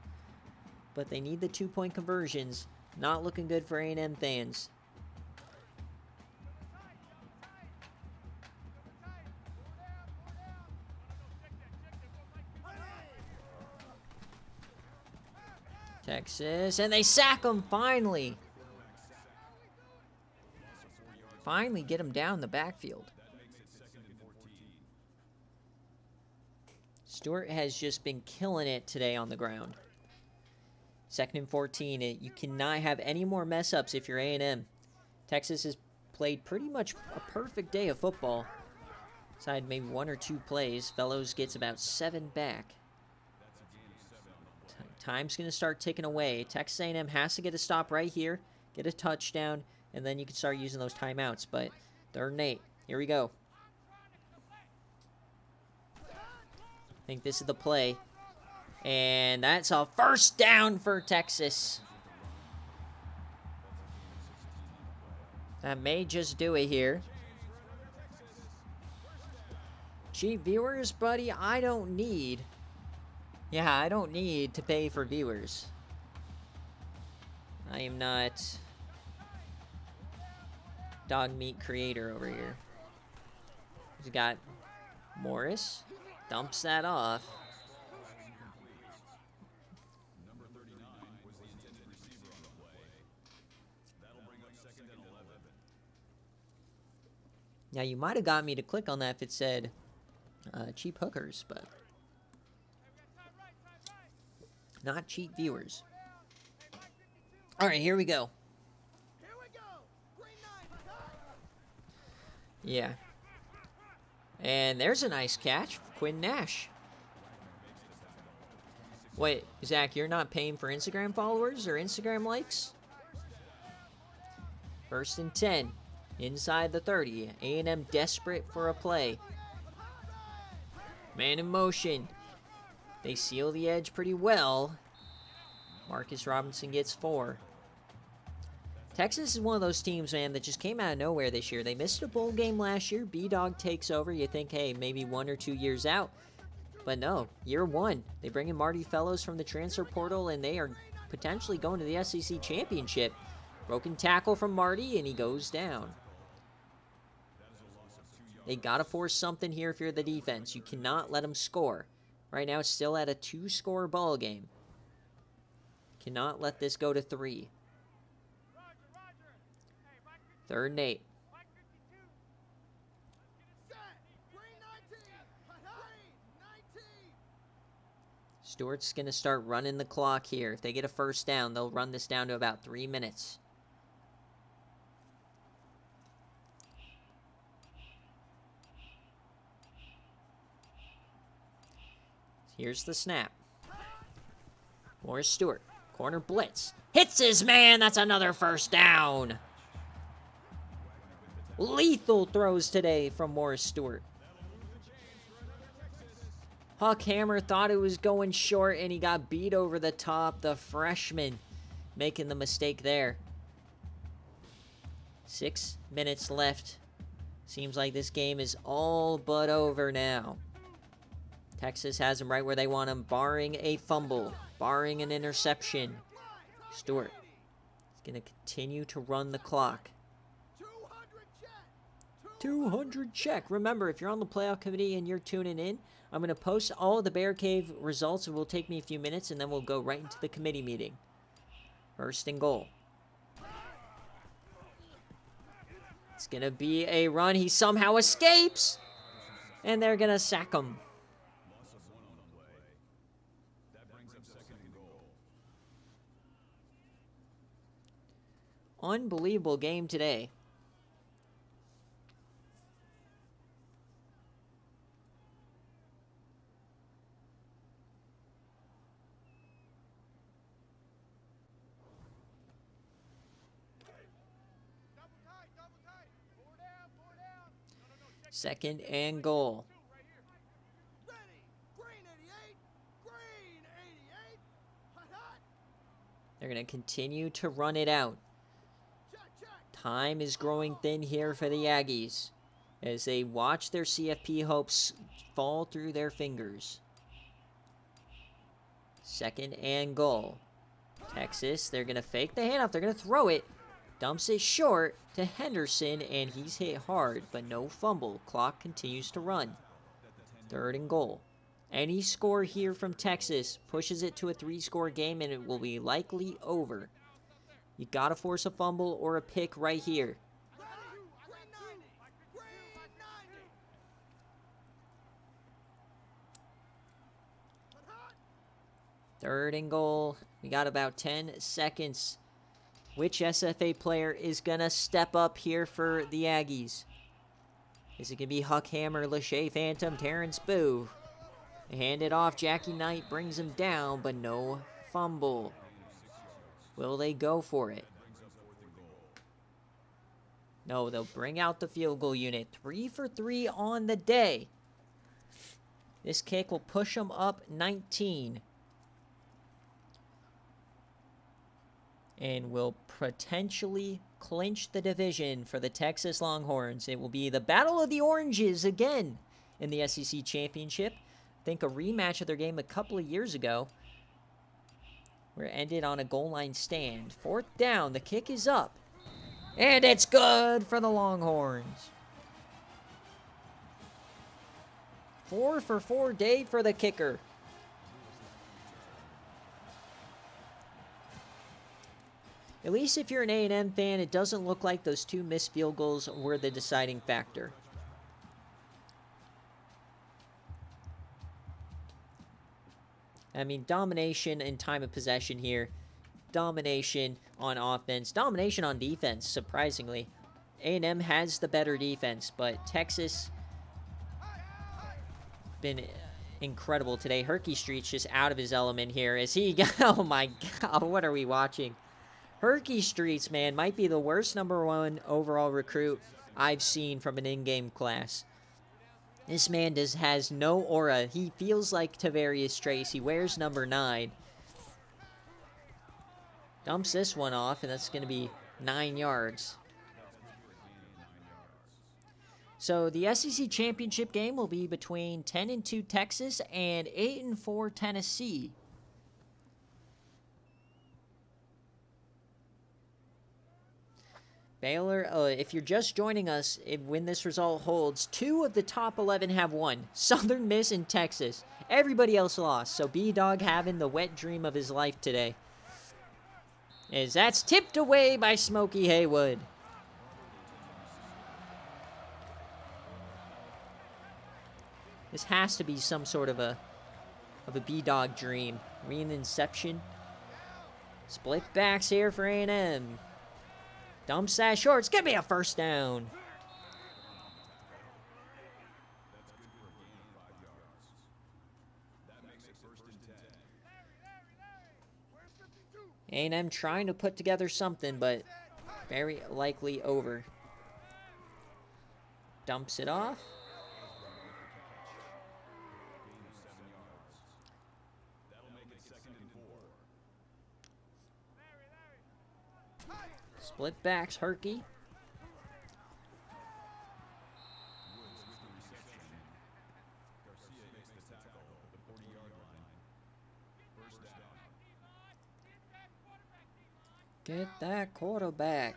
but they need the 2-point conversions. Not looking good for A&M fans. Texas, and they sack him finally. Finally get him down the backfield. Stewart has just been killing it today on the ground. 2nd and 14. You cannot have any more mess-ups if you're A&M. Texas has played pretty much a perfect day of football. Aside maybe 1 or 2 plays. Fellows gets about 7 back. Time's going to start ticking away. Texas A&M has to get a stop right here, get a touchdown, and then you can start using those timeouts. But 3rd and 8. Here we go. I think this is the play. And that's a 1st down for Texas. That may just do it here. Cheap viewers, buddy, I don't need to pay for viewers. I am not dog meat creator over here. We got Morris. Dumps that off. Now, you might have got me to click on that if it said cheap hookers, but not cheap viewers. All right, here we go. Yeah. And there's a nice catch, Quinn Nash. Wait, Zach, you're not paying for Instagram followers or Instagram likes? 1st and 10, inside the 30. A&M desperate for a play. Man in motion. They seal the edge pretty well. Marcus Robinson gets 4. Texas is one of those teams, man, that just came out of nowhere this year. They missed a bowl game last year. B-Dog takes over. You think, hey, maybe 1 or 2 years out. But no, year 1. They bring in Marty Fellows from the transfer portal, and they are potentially going to the SEC championship. Broken tackle from Marty, and he goes down. They got to force something here if you're the defense. You cannot let them score. Right now, it's still at a 2-score ball game. Cannot let this go to 3. 3rd and 8. Stewart's going to start running the clock here. If they get a 1st down, they'll run this down to about 3 minutes. Here's the snap. Morris Stewart. Corner blitz. Hits his man. That's another 1st down. Lethal throws today from Morris Stewart. Huck Hammer thought it was going short, and he got beat over the top. The freshman making the mistake there. 6 minutes left. Seems like this game is all but over now. Texas has them right where they want them, barring a fumble, barring an interception. Stewart is going to continue to run the clock. 200 check. Remember, if you're on the playoff committee and you're tuning in, I'm going to post all of the BearCave results. It will take me a few minutes, and then we'll go right into the committee meeting. 1st and goal. It's going to be a run. He somehow escapes, and they're going to sack him. Unbelievable game today. Second and goal. They're going to continue to run it out. Time is growing thin here for the Aggies. as they watch their CFP hopes fall through their fingers. 2nd and goal. Texas, they're going to fake the handoff. They're going to throw it. Dumps it short to Henderson, and he's hit hard, but no fumble. Clock continues to run. 3rd and goal. Any score here from Texas pushes it to a 3-score game, and it will be likely over. You got to force a fumble or a pick right here. 3rd and goal. We got about 10 seconds. Which SFA player is going to step up here for the Aggies? Is it going to be Huck Hammer, Lachey Phantom, Terrence Boo? They hand it off. Jackie Knight brings him down, but no fumble. Will they go for it? No, they'll bring out the field goal unit. 3 for 3 on the day. This kick will push them up 19. And will potentially clinch the division for the Texas Longhorns. It will be the Battle of the Oranges again in the SEC Championship. I think a rematch of their game a couple of years ago, where it ended on a goal line stand. 4th down, the kick is up. And it's good for the Longhorns. 4 for 4 day for the kicker. At least if you're an A&M fan, it doesn't look like those 2 missed field goals were the deciding factor. I mean, domination in time of possession here. Domination on offense. Domination on defense, surprisingly. A&M has the better defense, but Texas been incredible today. Herky Street's just out of his element here as he... Oh my God, what are we watching? Herky Streets, man, might be the worst #1 overall recruit I've seen from an in-game class. This man has no aura. He feels like Tavarius Trace. He wears number 9. Dumps this one off, and that's going to be 9 yards. So the SEC Championship game will be between 10-2 Texas and 8-4 Tennessee. Baylor, if you're just joining us, when this result holds, 2 of the top 11 have won. Southern Miss and Texas. Everybody else lost. So B-Dog having the wet dream of his life today. As that's tipped away by Smokey Haywood. This has to be some sort of a B-Dog dream. Inception. Split backs here for A&M. Dumps that short. It's going to be a 1st down. A&M trying to put together something, but very likely over. Dumps it off. Split backs, Herky. Get that quarterback.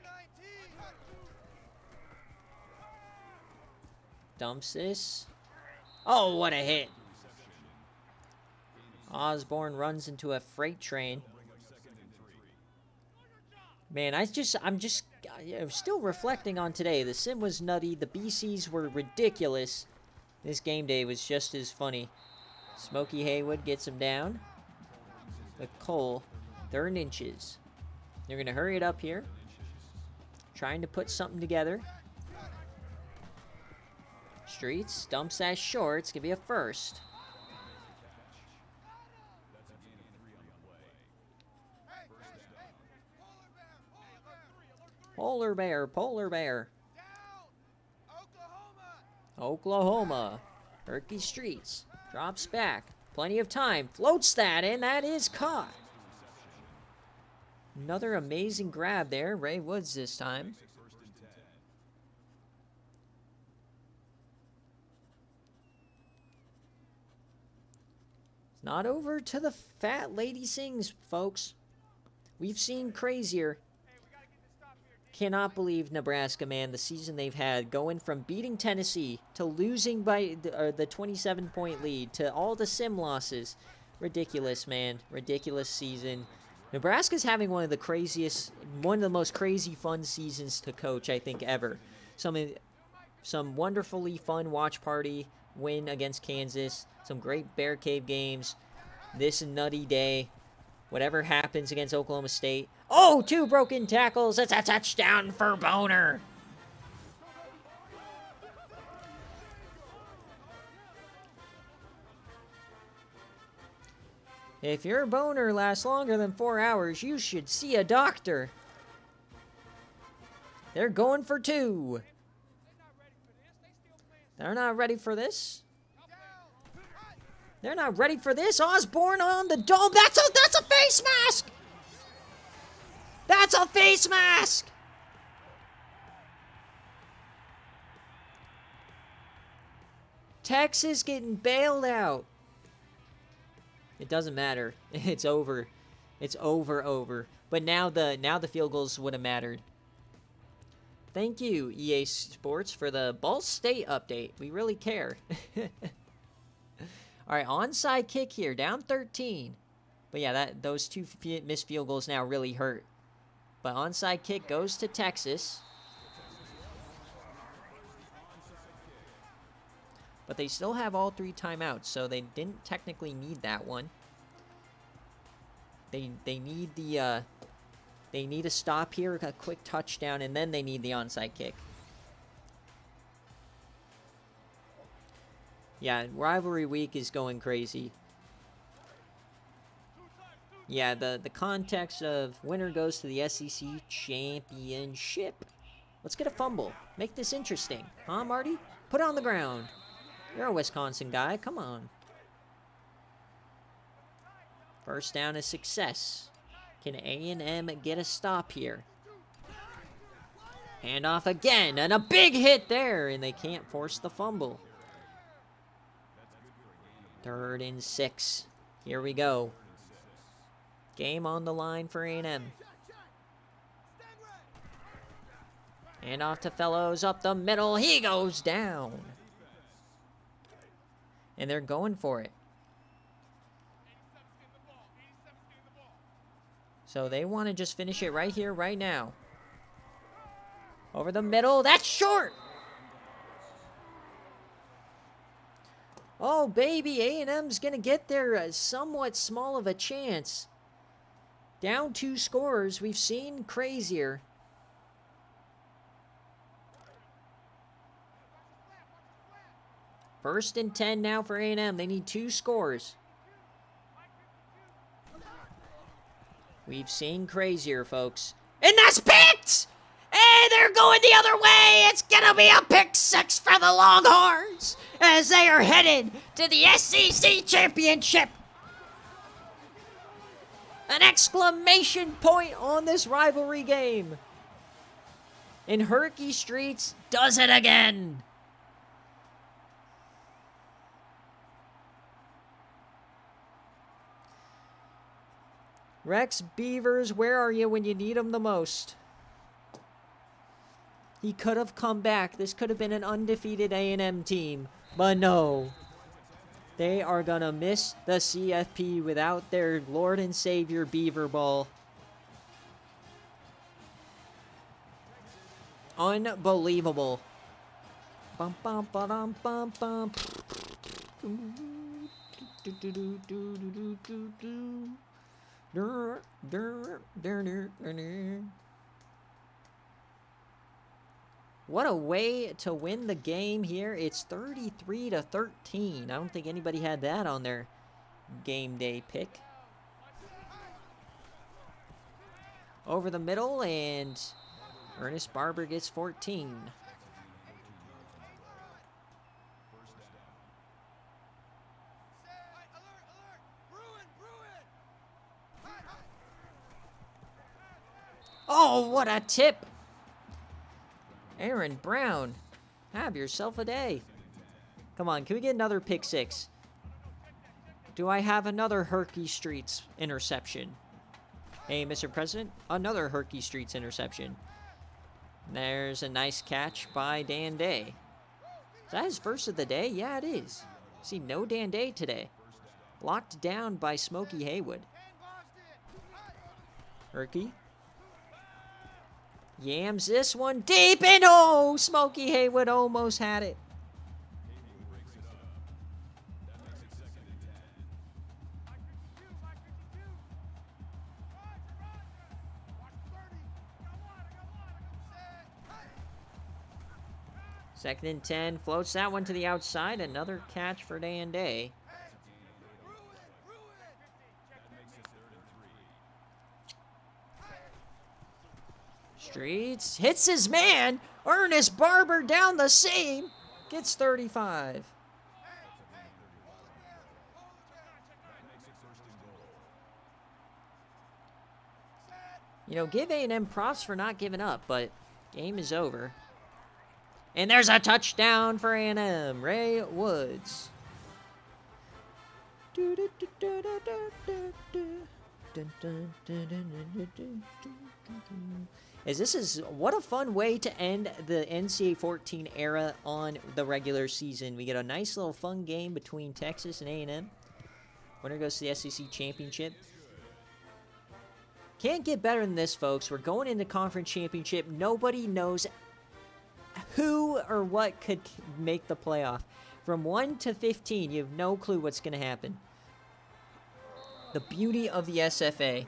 Dumps this. Oh, what a hit. Osborne runs into a freight train. Man, I'm still reflecting on today. The sim was nutty. The BCs were ridiculous. This game day was just as funny. Smokey Haywood gets him down. But Cole, 3rd inches. They're going to hurry it up here. Trying to put something together. Streets dumps that short. It's going to be a 1st. Polar bear, polar bear. Oklahoma. Herky Streets. Drops back. Plenty of time. Floats that, and that is caught. Another amazing grab there. Ray Woods this time. Not over to the fat lady sings, folks. We've seen crazier. Cannot believe Nebraska, man, the season they've had, going from beating Tennessee to losing by the 27-point lead to all the sim losses. Ridiculous, man. Ridiculous season. Nebraska's having one of the most crazy fun seasons to coach, I think, ever. Some wonderfully fun watch party win against Kansas. Some great BearCave games. This nutty day. Whatever happens against Oklahoma State. Oh, 2 broken tackles. It's a touchdown for Boner. If your boner lasts longer than 4 hours, you should see a doctor. They're going for 2. They're not ready for this. They're not ready for this. Osborne on the dome. That's a face mask. That's a face mask. Texas getting bailed out. It doesn't matter. It's over. It's over. But now the field goals would have mattered. Thank you, EA Sports, for the Ball State update. We really care. All right, onside kick here, down 13. But yeah, those 2 missed field goals now really hurt. But onside kick goes to Texas. But they still have all 3 timeouts, so they didn't technically need that one. They need they need a stop here, a quick touchdown, and then they need the onside kick. Yeah, rivalry week is going crazy. Yeah, the context of winner goes to the SEC championship. Let's get a fumble. Make this interesting. Huh, Marty? Put it on the ground. You're a Wisconsin guy. Come on. First down is success. Can A&M get a stop here? Hand off again, and a big hit there, and they can't force the fumble. 3rd and 6. Here we go. Game on the line for A&M. Hand off to Fellows up the middle. He goes down. And they're going for it. So they want to just finish it right here, right now. Over the middle. That's short. Oh, baby. A&M's going to get there somewhat small of a chance. Down 2 scores. We've seen crazier. First and 10 now for A&M. They need 2 scores. We've seen crazier, folks. And that's picked! Hey, they're going the other way! It's gonna be a pick 6 for the Longhorns as they are headed to the SEC Championship. An exclamation point on this rivalry game. And Herky Streets does it again. Rex Beavers, where are you when you need him the most? He could have come back. This could have been an undefeated A&M team. But no. They are going to miss the CFP without their Lord and Savior Beaver Ball. Unbelievable. Bum, bum, ba-dum, bum, bum. What a way to win the game here. It's 33-13. I don't think anybody had that on their game day pick. Over the middle, and Ernest Barber gets 14. Oh, what a tip! Aaron Brown, have yourself a day. Come on, can we get another pick 6? Do I have another Herky Streets interception? Hey, Mr. President, another Herky Streets interception. There's a nice catch by Gameday. Is that his first of the day? Yeah, it is. See, no Gameday today. Locked down by Smokey Haywood. Herky. Yams this one deep, and oh, Smokey Haywood almost had it. Second and 10, floats that one to the outside. Another catch for Gameday. Streets hits his man. Ernest Barber down the seam. Gets 35. You know, give A&M props for not giving up, but game is over. And there's a touchdown for A&M. Ray Woods. What a fun way to end the NCAA 14 era on the regular season. We get a nice little fun game between Texas and A&M. Winner goes to the SEC championship. Can't get better than this, folks. We're going into conference championship. Nobody knows who or what could make the playoff. From 1 to 15, you have no clue what's going to happen. The beauty of the SFA.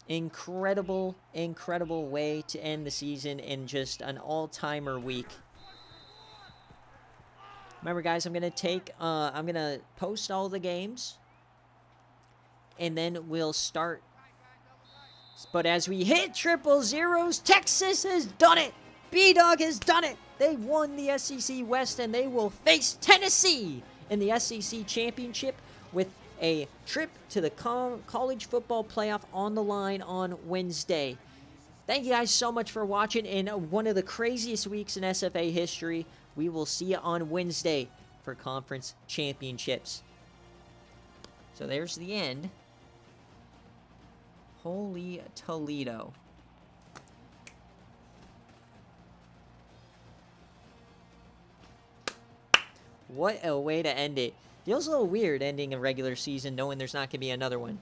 Incredible, incredible way to end the season in just an all-timer week. Remember, guys, I'm going to post all the games. And then we'll start. But as we hit triple zeros, Texas has done it. B-Dog has done it. They won the SEC West, and they will face Tennessee in the SEC Championship with a trip to the college football playoff on the line on Wednesday. Thank you guys so much for watching in one of the craziest weeks in SFA history. We will see you on Wednesday for conference championships. So there's the end. Holy Toledo. What a way to end it. Feels a little weird ending a regular season knowing there's not going to be another one.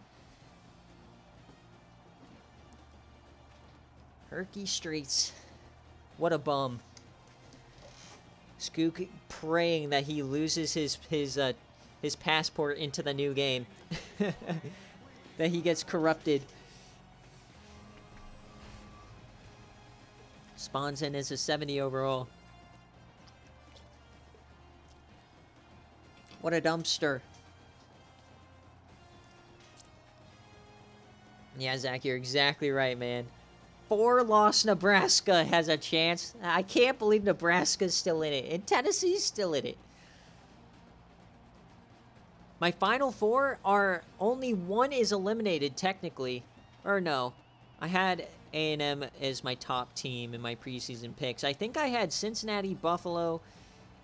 Herky Streets. What a bum. Skook praying that he loses his passport into the new game. That he gets corrupted. Spawns in as a 70 overall. What a dumpster. Yeah, Zach, you're exactly right, man. 4-loss Nebraska has a chance. I can't believe Nebraska's still in it. And Tennessee's still in it. My final four are only one is eliminated, technically. Or no. I had A&M as my top team in my preseason picks. I think I had Cincinnati, Buffalo,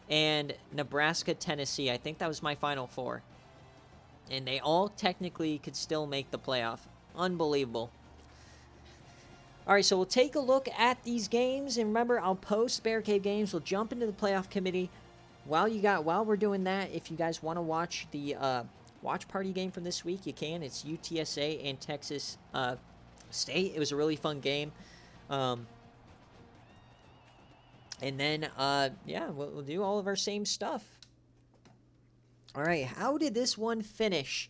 and Nebraska, Tennessee. I think that was my final four. And they all technically could still make the playoff. Unbelievable. All right, so we'll take a look at these games. And remember, I'll post BearCave games. We'll jump into the playoff committee. While we're doing that, if you guys want to watch the watch party game from this week, you can. It's UTSA and Texas State. It was a really fun game. And then, yeah, we'll do all of our same stuff. All right, how did this one finish?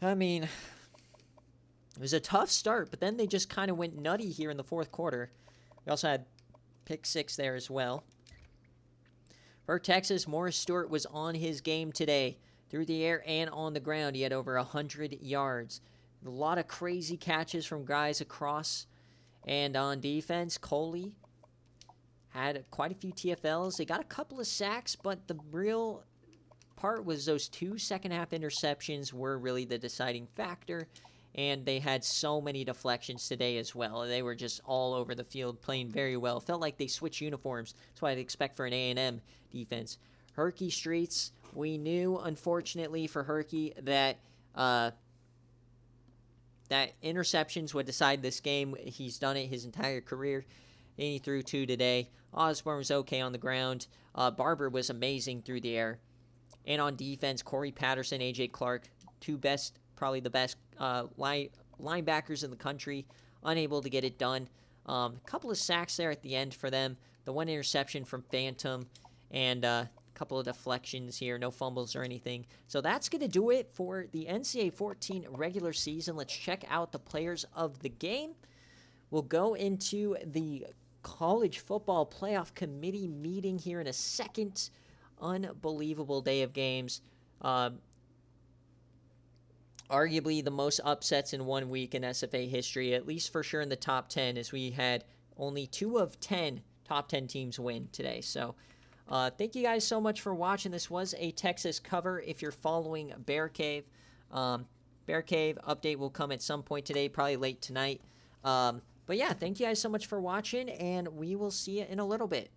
I mean, it was a tough start, but then they just kind of went nutty here in the fourth quarter. We also had pick 6 there as well. For Texas, Morris Stewart was on his game today. Through the air and on the ground, he had over 100 yards. A lot of crazy catches from guys across. And on defense, Coley had quite a few TFLs. They got a couple of sacks, but the real part was those 2 second-half interceptions were really the deciding factor. and they had so many deflections today as well. They were just all over the field, playing very well. Felt like they switched uniforms. That's what I'd expect for an A&M defense. Herky Streets, we knew, unfortunately for Herky, that that interceptions would decide this game. He's done it his entire career, and he threw 2 today. Osborne was okay on the ground. Barber was amazing through the air. And on defense, Corey Patterson, A.J. Clark, probably the best linebackers in the country, unable to get it done. A couple of sacks there at the end for them. The 1 interception from Phantom, and a couple of deflections here, no fumbles or anything. So that's going to do it for the NCAA 14 regular season. Let's check out the players of the game. We'll go into the college football playoff committee meeting here in a second. Unbelievable day of games. Arguably the most upsets in 1 week in SFA history, at least for sure in the top 10, as we had only 2 of 10 top 10 teams win today. So thank you guys so much for watching. This was a Texas cover if you're following BearCave. BearCave update will come at some point today, probably late tonight. But yeah, thank you guys so much for watching, and we will see you in a little bit.